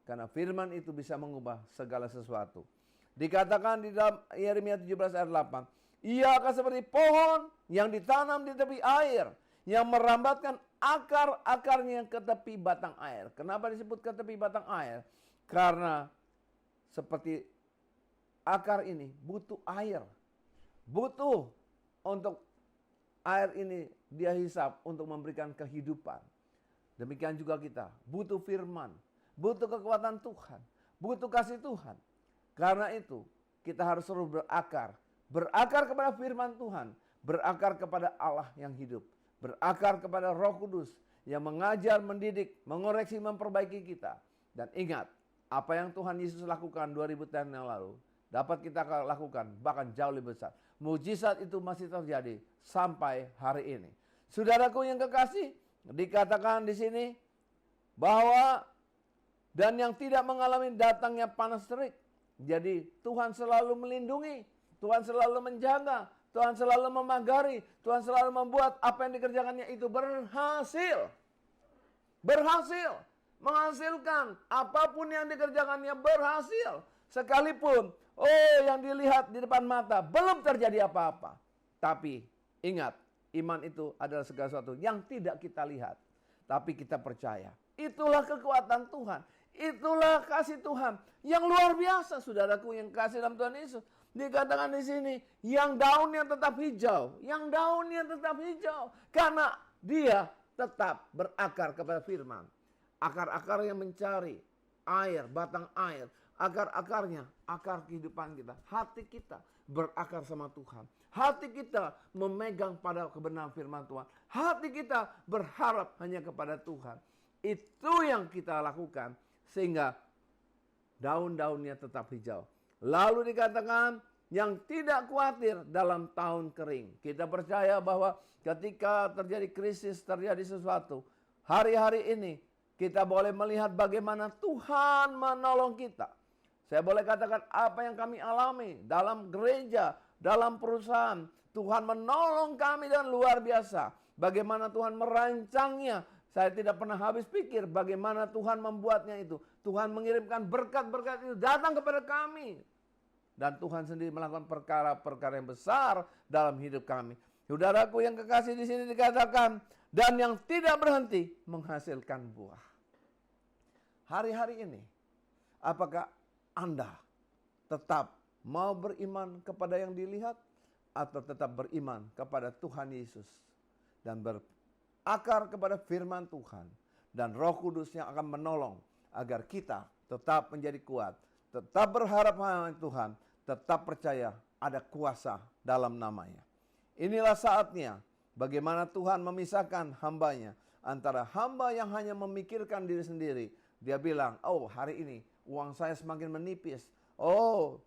Karena firman itu bisa mengubah segala sesuatu. Dikatakan di dalam Yeremia 17 ayat 8, ia akan seperti pohon yang ditanam di tepi air, yang merambatkan akar-akarnya ke tepi batang air. Kenapa disebut ke tepi batang air? Karena seperti akar ini butuh air. Butuh untuk air ini dia hisap untuk memberikan kehidupan. Demikian juga kita butuh firman, butuh kekuatan Tuhan, butuh kasih Tuhan. Karena itu kita harus selalu berakar. Berakar kepada firman Tuhan, berakar kepada Allah yang hidup, berakar kepada Roh Kudus yang mengajar, mendidik, mengoreksi, memperbaiki kita. Dan ingat, apa yang Tuhan Yesus lakukan 2000 tahun yang lalu dapat kita lakukan bahkan jauh lebih besar. Mujizat itu masih terjadi sampai hari ini. Saudaraku yang kekasih, dikatakan di sini bahwa dan yang tidak mengalami datangnya panas terik. Jadi Tuhan selalu melindungi, Tuhan selalu menjaga, Tuhan selalu memagari, Tuhan selalu membuat apa yang dikerjakannya itu berhasil. Berhasil. Menghasilkan apapun yang dikerjakannya berhasil. Sekalipun, yang dilihat di depan mata belum terjadi apa-apa. Tapi ingat, iman itu adalah segala sesuatu yang tidak kita lihat. Tapi kita percaya. Itulah kekuatan Tuhan. Itulah kasih Tuhan yang luar biasa, saudaraku yang kasih dalam Tuhan Yesus. Dikatakan di sini, yang daunnya tetap hijau, yang daunnya tetap hijau, karena dia tetap berakar kepada firman. Akar-akar yang mencari air, batang air, akar-akarnya, akar kehidupan kita, hati kita berakar sama Tuhan. Hati kita memegang pada kebenaran firman Tuhan. Hati kita berharap hanya kepada Tuhan. Itu yang kita lakukan sehingga daun-daunnya tetap hijau. Lalu dikatakan yang tidak khawatir dalam tahun kering. Kita percaya bahwa ketika terjadi krisis, terjadi sesuatu, hari-hari ini kita boleh melihat bagaimana Tuhan menolong kita. Saya boleh katakan apa yang kami alami dalam gereja, dalam perusahaan. Tuhan menolong kami dengan luar biasa. Bagaimana Tuhan merancangnya. Saya tidak pernah habis pikir bagaimana Tuhan membuatnya itu. Tuhan mengirimkan berkat-berkat itu datang kepada kami. Dan Tuhan sendiri melakukan perkara-perkara yang besar dalam hidup kami. Saudaraku yang kekasih, di sini dikatakan, dan yang tidak berhenti menghasilkan buah. Hari-hari ini, apakah Anda tetap mau beriman kepada yang dilihat, atau tetap beriman kepada Tuhan Yesus dan berakar kepada firman Tuhan, dan Roh Kudus yang akan menolong agar kita tetap menjadi kuat, tetap berharap pada Tuhan, tetap percaya ada kuasa dalam namanya. Inilah saatnya bagaimana Tuhan memisahkan hambanya antara hamba yang hanya memikirkan diri sendiri. Dia bilang, oh hari ini uang saya semakin menipis. Oh,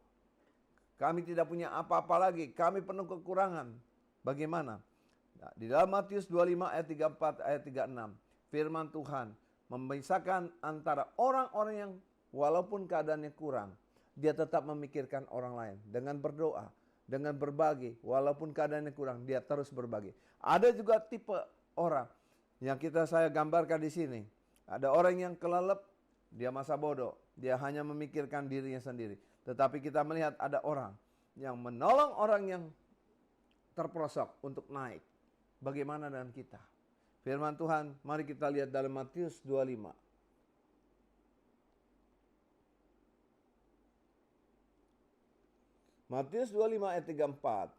kami tidak punya apa-apa lagi. Kami penuh kekurangan. Bagaimana? Nah, di dalam Matius 25 ayat 34 ayat 36. Firman Tuhan memisahkan antara orang-orang yang walaupun keadaannya kurang, dia tetap memikirkan orang lain. Dengan berdoa, dengan berbagi. Walaupun keadaannya kurang, dia terus berbagi. Ada juga tipe orang yang saya gambarkan di sini. Ada orang yang kelelep, dia masa bodoh. Dia hanya memikirkan dirinya sendiri. Tetapi kita melihat ada orang yang menolong orang yang terperosok untuk naik. Bagaimana dengan kita? Firman Tuhan, mari kita lihat dalam Matius 25. Matius 25 ayat 34.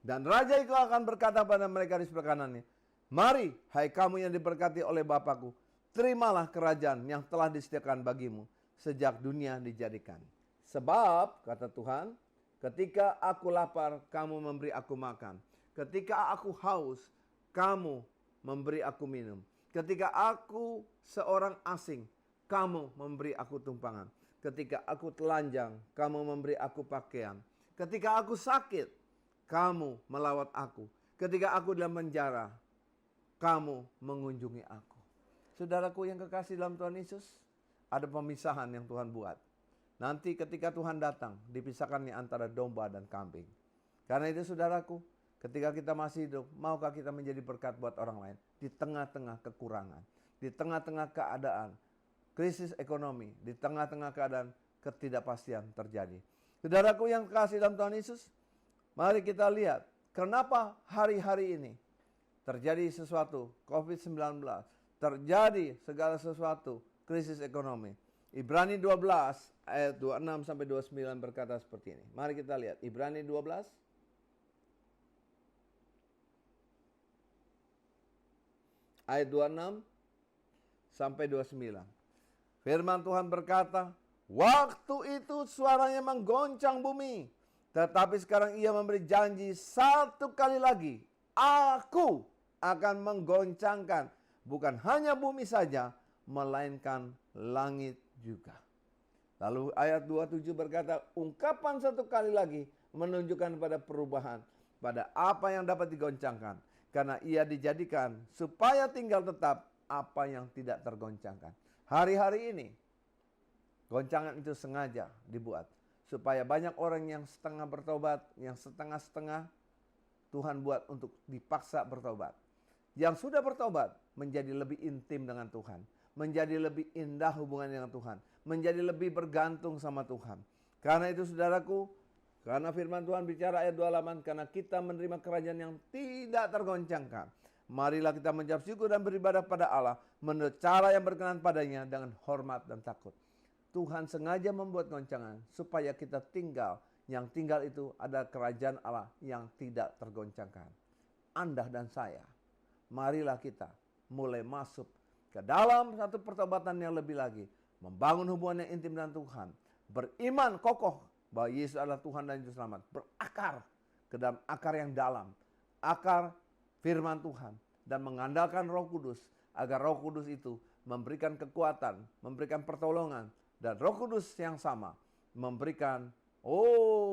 Dan raja itu akan berkata pada mereka di sebelah kanannya, mari, hai kamu yang diberkati oleh Bapakku, terimalah kerajaan yang telah disediakan bagimu sejak dunia dijadikan. Sebab, kata Tuhan, ketika aku lapar, kamu memberi aku makan. Ketika aku haus, kamu memberi aku minum. Ketika aku seorang asing, kamu memberi aku tumpangan. Ketika aku telanjang, kamu memberi aku pakaian. Ketika aku sakit, kamu melawat aku. Ketika aku dalam penjara, kamu mengunjungi aku. Saudaraku yang kekasih dalam Tuhan Yesus, ada pemisahan yang Tuhan buat. Nanti ketika Tuhan datang, dipisahkannya antara domba dan kambing. Karena itu saudaraku, ketika kita masih hidup, maukah kita menjadi berkat buat orang lain? Di tengah-tengah kekurangan, di tengah-tengah keadaan krisis ekonomi, di tengah-tengah keadaan ketidakpastian terjadi. Saudaraku yang kasih dalam Tuhan Yesus, mari kita lihat kenapa hari-hari ini terjadi sesuatu, COVID-19, terjadi segala sesuatu, krisis ekonomi. Ibrani 12 ayat 26 sampai 29 berkata seperti ini. Mari kita lihat Ibrani 12 ayat 26 sampai 29. Firman Tuhan berkata, waktu itu suaranya menggoncang bumi, tetapi sekarang ia memberi janji satu kali lagi, aku akan menggoncangkan bukan hanya bumi saja, melainkan langit juga. Lalu ayat 27 berkata, ungkapan satu kali lagi menunjukkan pada perubahan, pada apa yang dapat digoncangkan. Karena ia dijadikan supaya tinggal tetap apa yang tidak tergoncangkan. Hari-hari ini, goncangan itu sengaja dibuat. Supaya banyak orang yang setengah bertobat, yang setengah-setengah, Tuhan buat untuk dipaksa bertobat. Yang sudah bertobat menjadi lebih intim dengan Tuhan. Menjadi lebih indah hubungan dengan Tuhan. Menjadi lebih bergantung sama Tuhan. Karena itu saudaraku, karena firman Tuhan bicara ayat 28, karena kita menerima kerajaan yang tidak tergoncangkan. Marilah kita menjawab syukur dan beribadah pada Allah menurut cara yang berkenan padanya dengan hormat dan takut. Tuhan sengaja membuat goncangan supaya kita tinggal. Yang tinggal itu ada kerajaan Allah yang tidak tergoncangkan. Anda dan saya, marilah kita mulai masuk ke dalam satu pertobatan yang lebih lagi. Membangun hubungan yang intim dengan Tuhan. Beriman kokoh bahwa Yesus adalah Tuhan dan Juru Selamat. Berakar ke dalam akar yang dalam. Akar firman Tuhan. Dan mengandalkan Roh Kudus. Agar Roh Kudus itu memberikan kekuatan. Memberikan pertolongan. Dan Roh Kudus yang sama memberikan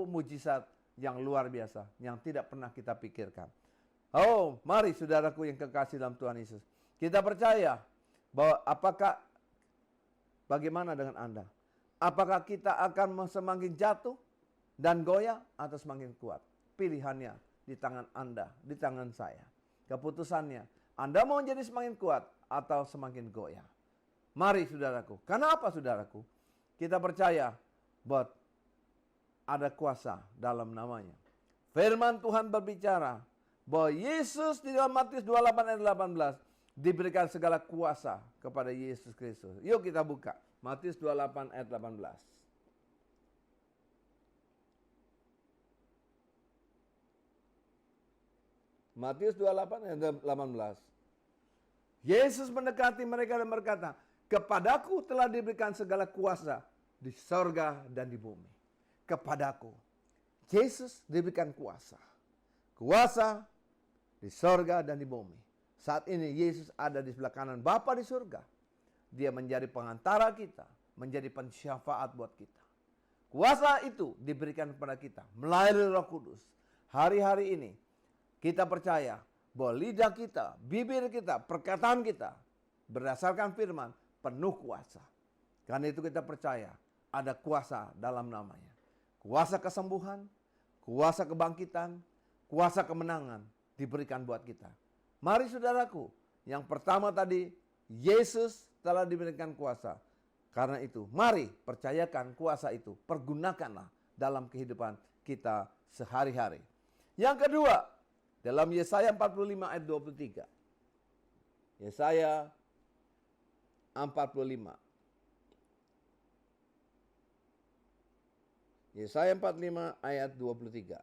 mujizat yang luar biasa. Yang tidak pernah kita pikirkan. Mari saudaraku yang kekasih dalam Tuhan Yesus. Kita percaya bahwa bagaimana dengan Anda? Apakah kita akan semakin jatuh? dan goyah atau semakin kuat? Pilihannya di tangan Anda, di tangan saya. Keputusannya, Anda mau jadi semakin kuat atau semakin goyah? Mari saudaraku. Kenapa saudaraku? Kita percaya bahwa ada kuasa dalam namanya. Firman Tuhan berbicara bahwa Yesus di dalam Matius 28 ayat 18 diberikan segala kuasa kepada Yesus Kristus. Yuk kita buka Matius 28 ayat 18. Matius 28 ayat 18. Yesus mendekati mereka dan berkata, "Kepadaku telah diberikan segala kuasa di sorga dan di bumi." Kepadaku. Yesus diberikan kuasa. Kuasa di sorga dan di bumi. Saat ini Yesus ada di sebelah kanan Bapa di surga. Dia menjadi pengantara kita, menjadi pensyafaat buat kita. Kuasa itu diberikan kepada kita melalui Roh Kudus. Hari-hari ini kita percaya bahwa lidah kita, bibir kita, perkataan kita berdasarkan firman penuh kuasa. Karena itu kita percaya ada kuasa dalam namanya. Kuasa kesembuhan, kuasa kebangkitan, kuasa kemenangan diberikan buat kita. Mari saudaraku, yang pertama tadi Yesus telah diberikan kuasa. Karena itu mari percayakan kuasa itu, pergunakanlah dalam kehidupan kita sehari-hari. Yang kedua, dalam Yesaya 45 ayat 23. Yesaya 45. Yesaya 45 ayat 23.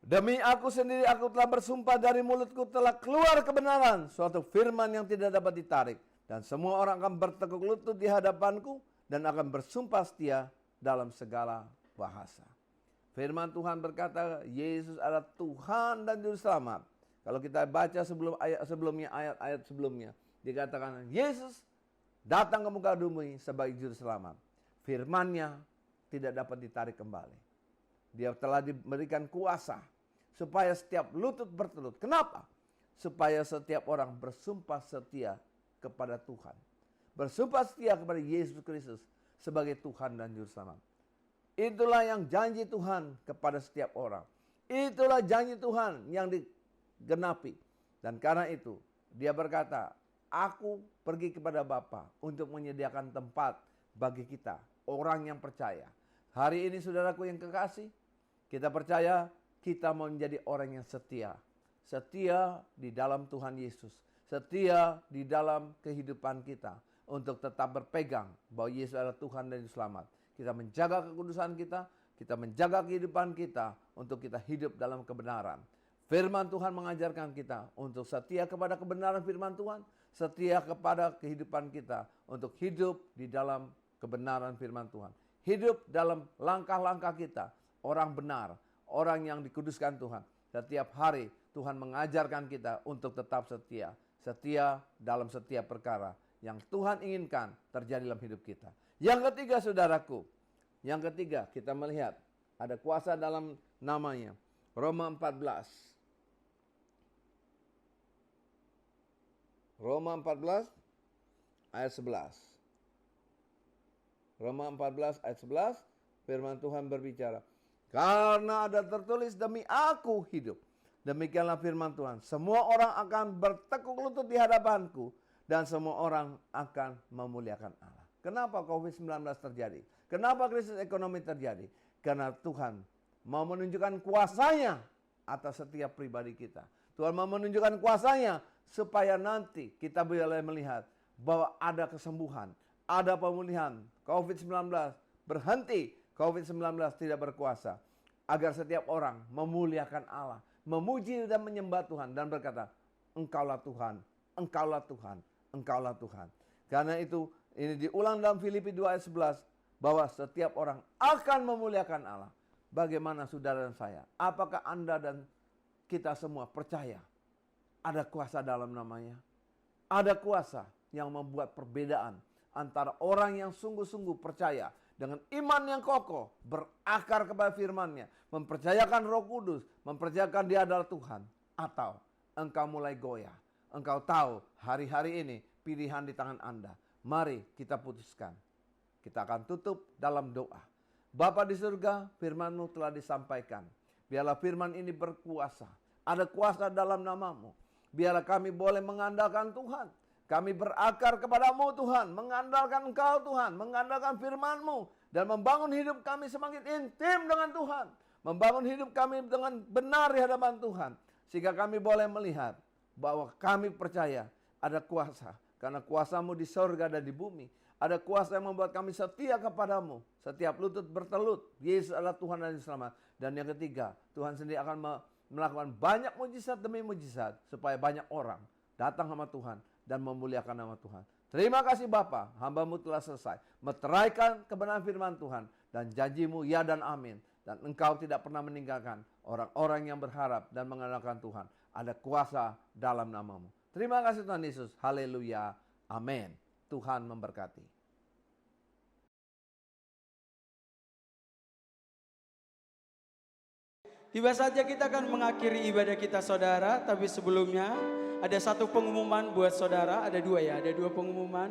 Demi aku sendiri aku telah bersumpah, dari mulutku telah keluar kebenaran, suatu firman yang tidak dapat ditarik. Dan semua orang akan bertekuk lutut di hadapanku dan akan bersumpah setia dalam segala bahasa. Firman Tuhan berkata, Yesus adalah Tuhan dan Juru Selamat. Kalau kita baca ayat-ayat sebelumnya, dikatakan Yesus datang ke muka bumi sebagai Juru Selamat. Firman-Nya tidak dapat ditarik kembali. Dia telah diberikan kuasa supaya setiap lutut bertelut. Kenapa? Supaya setiap orang bersumpah setia kepada Tuhan. Bersumpah setia kepada Yesus Kristus sebagai Tuhan dan Juru Selamat. Itulah yang janji Tuhan kepada setiap orang. Itulah janji Tuhan yang digenapi. Dan karena itu dia berkata, aku pergi kepada Bapa untuk menyediakan tempat bagi kita, orang yang percaya. Hari ini saudaraku yang kekasih, kita percaya kita mau menjadi orang yang setia. Setia di dalam Tuhan Yesus. Setia di dalam kehidupan kita. Untuk tetap berpegang bahwa Yesus adalah Tuhan dan Juru Selamat. Kita menjaga kekudusan kita. Kita menjaga kehidupan kita. Untuk kita hidup dalam kebenaran. Firman Tuhan mengajarkan kita untuk setia kepada kebenaran firman Tuhan. Setia kepada kehidupan kita. Untuk hidup di dalam kebenaran firman Tuhan. Hidup dalam langkah-langkah kita. Orang benar. Orang yang dikuduskan Tuhan. Setiap hari Tuhan mengajarkan kita untuk tetap setia. Setia dalam setiap perkara yang Tuhan inginkan terjadi dalam hidup kita. Yang ketiga saudaraku. Yang ketiga kita melihat ada kuasa dalam namanya. Roma 14. Roma 14 ayat 11. Roma 14 ayat 11. Firman Tuhan berbicara. Karena ada tertulis demi aku hidup. Demikianlah firman Tuhan. Semua orang akan bertekuk lutut di hadapanku. Dan semua orang akan memuliakan Allah. Kenapa COVID-19 terjadi? Kenapa krisis ekonomi terjadi? Karena Tuhan mau menunjukkan kuasanya atas setiap pribadi kita. Tuhan mau menunjukkan kuasanya supaya nanti kita boleh melihat bahwa ada kesembuhan. Ada pemulihan. COVID-19 berhenti. COVID-19 tidak berkuasa. Agar setiap orang memuliakan Allah. Memuji dan menyembah Tuhan. Dan berkata, Engkaulah Tuhan. Engkaulah Tuhan. Engkaulah Tuhan. Karena itu ini diulang dalam Filipi 2 ayat 11. Bahwa setiap orang akan memuliakan Allah. Bagaimana saudara dan saya? Apakah Anda dan kita semua percaya? Ada kuasa dalam namanya. Ada kuasa yang membuat perbedaan. Antara orang yang sungguh-sungguh percaya. Dengan iman yang kokoh. Berakar kepada firman-Nya. Mempercayakan Roh Kudus. Mempercayakan Dia adalah Tuhan. Atau engkau mulai goyah. Engkau tahu hari-hari ini pilihan di tangan Anda. Mari kita putuskan. Kita akan tutup dalam doa. Bapa di surga, firman-Mu telah disampaikan. Biarlah firman ini berkuasa. Ada kuasa dalam nama-Mu. Biarlah kami boleh mengandalkan Tuhan. Kami berakar kepadamu Tuhan. Mengandalkan Engkau Tuhan. Mengandalkan firman-Mu. Dan membangun hidup kami semakin intim dengan Tuhan. Membangun hidup kami dengan benar di hadapan Tuhan. Sehingga kami boleh melihat bahwa kami percaya ada kuasa. Karena kuasa-Mu di sorga dan di bumi. Ada kuasa yang membuat kami setia kepadamu. Setiap lutut bertelut. Yesus adalah Tuhan dan Selamat. Dan yang ketiga, Tuhan sendiri akan melakukan banyak mujizat demi mujizat. Supaya banyak orang datang sama Tuhan dan memuliakan nama Tuhan. Terima kasih Bapa, hamba-Mu telah selesai. Meteraikan kebenaran firman Tuhan. Dan janji-Mu ya dan amin. Dan Engkau tidak pernah meninggalkan orang-orang yang berharap dan mengandalkan Tuhan. Ada kuasa dalam nama-Mu. Terima kasih Tuhan Yesus. Haleluya. Amin. Tuhan memberkati. Tiba saja kita akan mengakhiri ibadah kita saudara, tapi sebelumnya ada satu pengumuman buat saudara, ada dua pengumuman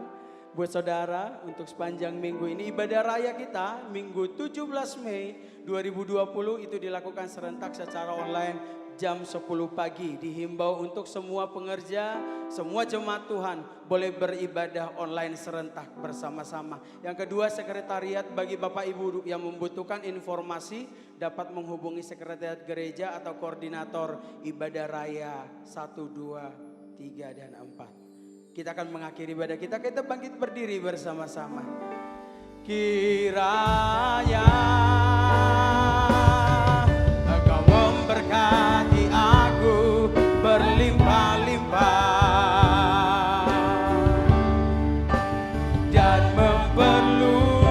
buat saudara untuk sepanjang minggu ini. Ibadah raya kita minggu 17 Mei 2020 itu dilakukan serentak secara online jam 10 pagi. Dihimbau untuk semua pengerja, semua jemaat Tuhan boleh beribadah online serentak bersama-sama. Yang kedua, sekretariat bagi Bapak Ibu yang membutuhkan informasi dapat menghubungi sekretariat gereja atau koordinator ibadah raya 1, 2, 3, dan 4. Kita akan mengakhiri ibadah kita bangkit berdiri bersama-sama. Kiranya Engkau memberkati aku berlimpah-limpah dan memperluas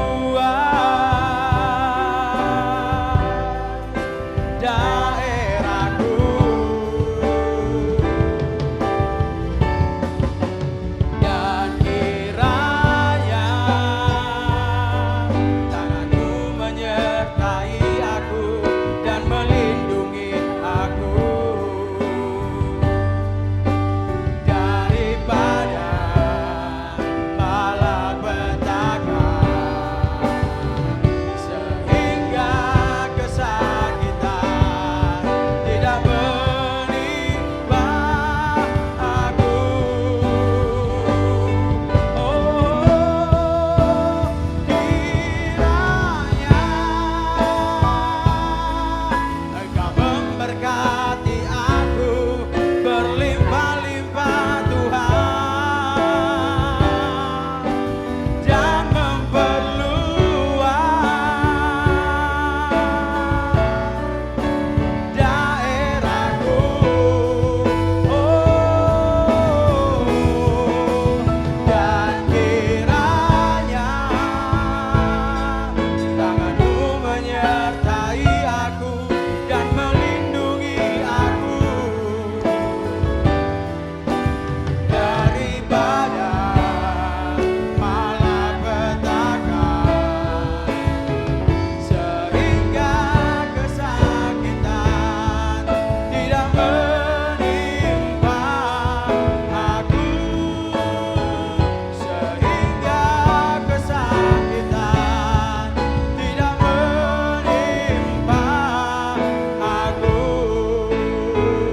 daerahku, dan kiranya tangan-Mu menyertai aku dan melindungi aku daripada malapetaka, sehingga kesakitan tidak menimpa aku. Oh, kiranya Engkau memberkati aku berlimpah-limpah Tuhan dan memperluas daerahku. Oh, dan kiranya tangan-Mu menyertai aku dan melindungi aku daripada malapetaka, sehingga kesakitan tidak menimpa aku, sehingga kesakitan tidak menimpa aku,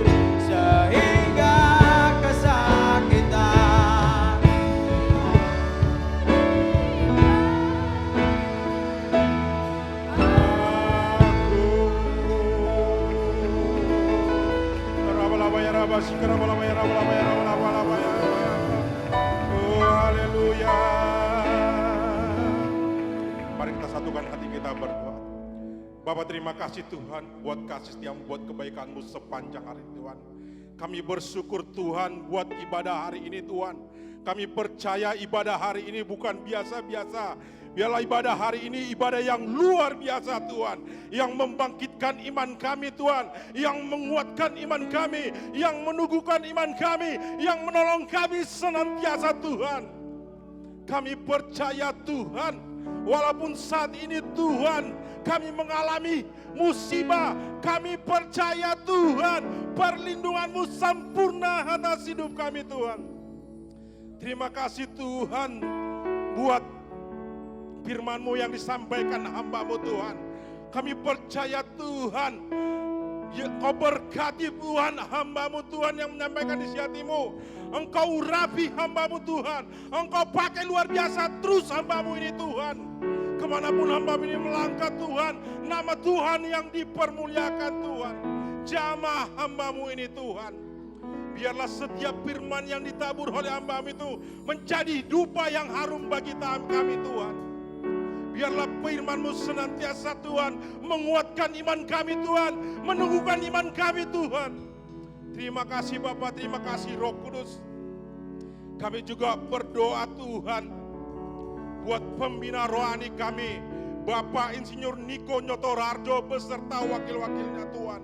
sehingga kesakitan. Oh, haleluya. Mari kita satukan hati kita berdoa. Bapa, terima kasih Tuhan buat kasih setiamu, buat kebaikan-Mu sepanjang hari Tuhan. Kami bersyukur Tuhan buat ibadah hari ini Tuhan. Kami percaya ibadah hari ini bukan biasa-biasa. Biarlah ibadah hari ini ibadah yang luar biasa Tuhan. Yang membangkitkan iman kami Tuhan. Yang menguatkan iman kami. Yang meneguhkan iman kami. Yang menolong kami senantiasa Tuhan. Kami percaya Tuhan. Walaupun saat ini Tuhan kami mengalami musibah. Kami percaya Tuhan perlindungan-Mu sempurna atas hidup kami Tuhan. Terima kasih Tuhan buat firman-Mu yang disampaikan hamba-Mu Tuhan. Kami percaya Tuhan, Kau berkati Tuhan hamba-Mu Tuhan yang menyampaikan isi hati-Mu. Engkau urapi hamba-Mu Tuhan. Engkau pakai luar biasa terus hamba-Mu ini Tuhan. Kemanapun hamba-Mu ini melangkah Tuhan, nama Tuhan yang dipermuliakan Tuhan. Jamah hamba-Mu ini Tuhan. Biarlah setiap firman yang ditabur oleh hamba-Mu itu menjadi dupa yang harum bagi kami Tuhan. Biarlah firman-Mu senantiasa Tuhan menguatkan iman kami Tuhan, meneguhkan iman kami Tuhan. Terima kasih Bapa, terima kasih Roh Kudus. Kami juga berdoa Tuhan buat pembina rohani kami, Bapak Insinyur Niko Nyotorarjo beserta wakil-wakilnya Tuhan.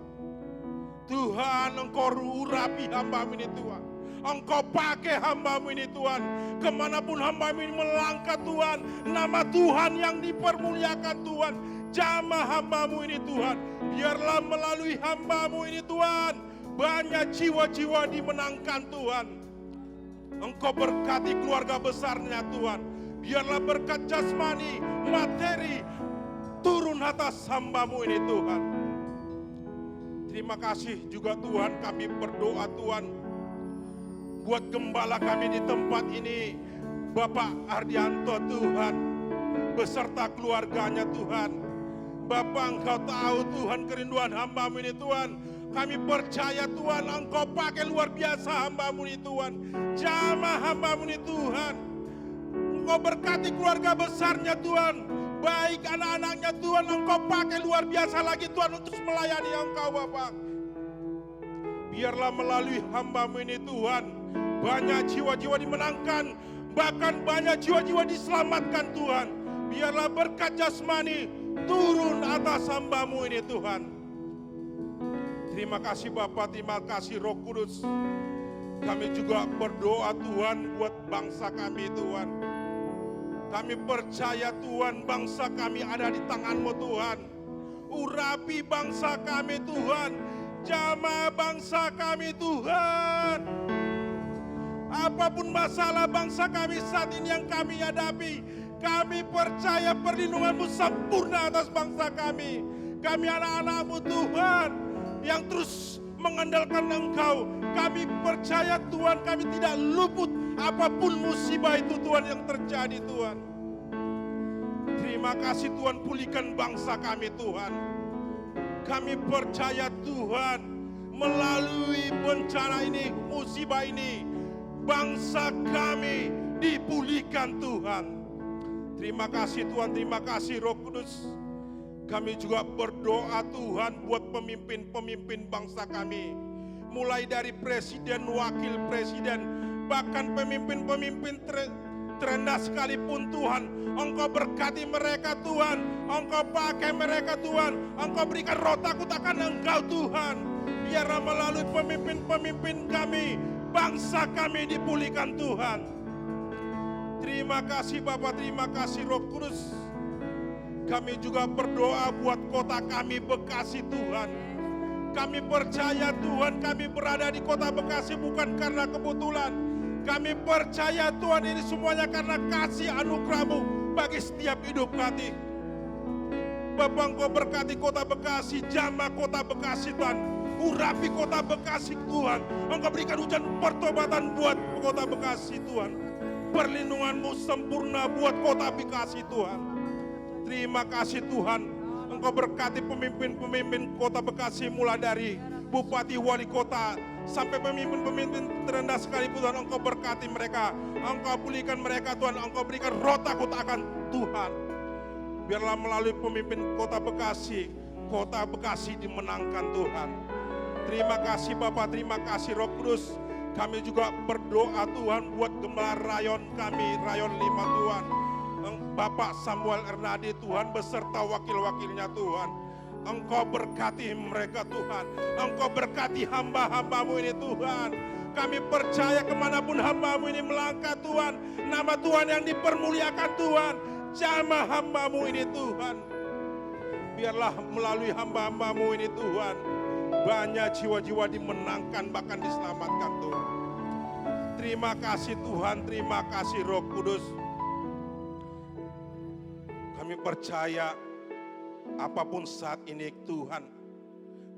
Tuhan, Engkau urapi hamba-Mu ini Tuhan. Engkau pakai hamba-Mu ini Tuhan. Kemanapun hamba-Mu ini melangkah Tuhan, nama Tuhan yang dipermuliakan Tuhan. Jamah hamba-Mu ini Tuhan. Biarlah melalui hamba-Mu ini Tuhan, banyak jiwa-jiwa dimenangkan Tuhan. Engkau berkati keluarga besarnya Tuhan. Biarlah berkat jasmani, materi turun atas hamba-Mu ini Tuhan. Terima kasih juga Tuhan, kami berdoa Tuhan buat gembala kami di tempat ini, Bapak Ardianto Tuhan, beserta keluarganya Tuhan. Bapak, Engkau tahu Tuhan kerinduan hamba-Mu ini Tuhan. Kami percaya Tuhan, Engkau pakai luar biasa hamba-Mu ini Tuhan. Jamah hamba-Mu ini Tuhan. Engkau berkati keluarga besarnya Tuhan. Baik anak-anaknya Tuhan, Engkau pakai luar biasa lagi Tuhan untuk melayani Engkau Bapak. Biarlah melalui hamba-Mu ini Tuhan, banyak jiwa-jiwa dimenangkan, bahkan banyak jiwa-jiwa diselamatkan Tuhan. Biarlah berkat jasmani turun atas hamba-Mu ini Tuhan. Terima kasih Bapa, terima kasih Roh Kudus. Kami juga berdoa Tuhan buat bangsa kami Tuhan. Kami percaya Tuhan, bangsa kami ada di tangan-Mu Tuhan. Urapi bangsa kami Tuhan. Jamah bangsa kami Tuhan. Apapun masalah bangsa kami saat ini yang kami hadapi, kami percaya perlindungan-Mu sempurna atas bangsa kami. Kami anak-anak-Mu Tuhan yang terus mengandalkan Engkau. Kami percaya Tuhan, kami tidak luput apapun musibah itu Tuhan yang terjadi Tuhan. Terima kasih Tuhan, pulihkan bangsa kami Tuhan. Kami percaya Tuhan, melalui bencana ini, musibah ini, bangsa kami dipulihkan Tuhan. Terima kasih Tuhan, terima kasih Roh Kudus. Kami juga berdoa Tuhan buat pemimpin-pemimpin bangsa kami. Mulai dari presiden, wakil presiden, bahkan pemimpin-pemimpin terendah sekalipun Tuhan. Engkau berkati mereka Tuhan. Engkau pakai mereka Tuhan. Engkau berikan roh takut akan Engkau Tuhan. Biarlah melalui pemimpin-pemimpin kami, bangsa kami dipulihkan Tuhan. Terima kasih Bapa, terima kasih Roh Kudus. Kami juga berdoa buat kota kami Bekasi Tuhan. Kami percaya Tuhan, kami berada di kota Bekasi bukan karena kebetulan. Kami percaya Tuhan, ini semuanya karena kasih anugerah-Mu bagi setiap hidup kami. Bapak, Engkau berkati kota Bekasi, jamah kota Bekasi Tuhan. Urapi kota Bekasi Tuhan. Engkau berikan hujan pertobatan buat kota Bekasi Tuhan. Perlindungan-Mu sempurna buat kota Bekasi Tuhan. Terima kasih Tuhan, Engkau berkati pemimpin-pemimpin kota Bekasi, mulai dari bupati, wali kota, sampai pemimpin-pemimpin terendah sekalipun Tuhan. Engkau berkati mereka, Engkau pulihkan mereka Tuhan. Engkau berikan roh takut akan Tuhan. Biarlah melalui pemimpin kota Bekasi dimenangkan Tuhan. Terima kasih Bapak, terima kasih Roh Kudus. Kami juga berdoa Tuhan buat gembala rayon kami, rayon 5 Tuhan. Bapak Samuel Ernadi Tuhan beserta wakil-wakilnya Tuhan. Engkau berkati mereka Tuhan. Engkau berkati hamba-hamba-Mu ini Tuhan. Kami percaya kemanapun hamba-Mu ini melangkah Tuhan, nama Tuhan yang dipermuliakan Tuhan. Jamah hamba-Mu ini Tuhan. Biarlah melalui hamba-hamba-Mu ini Tuhan, banyak jiwa-jiwa dimenangkan bahkan diselamatkan Tuhan. Terima kasih Tuhan, terima kasih Roh Kudus. percaya apapun saat ini Tuhan,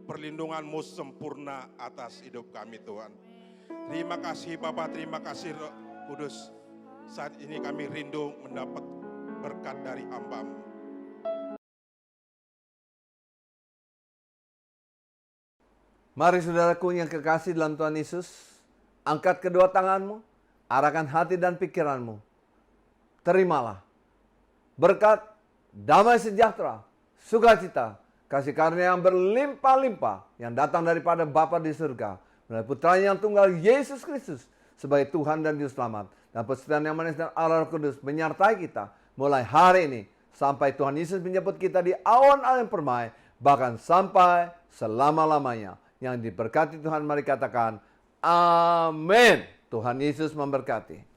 perlindungan-Mu sempurna atas hidup kami Tuhan. Terima kasih Bapa, terima kasih Roh Kudus. Saat ini kami rindu mendapat berkat dari hamba-Mu. Mari saudaraku yang kekasih dalam Tuhan Yesus, angkat kedua tanganmu, arahkan hati dan pikiranmu. Terimalah berkat, damai sejahtera, sukacita, kasih karunia yang berlimpah-limpah yang datang daripada Bapa di surga melalui Putranya yang tunggal Yesus Kristus sebagai Tuhan dan Juru Selamat, dan persekutuan yang manis dan Allah Roh Kudus menyertai kita mulai hari ini sampai Tuhan Yesus menjemput kita di awan-awan permai, bahkan sampai selama-lamanya. Yang diberkati Tuhan, mari katakan amin. Tuhan Yesus memberkati.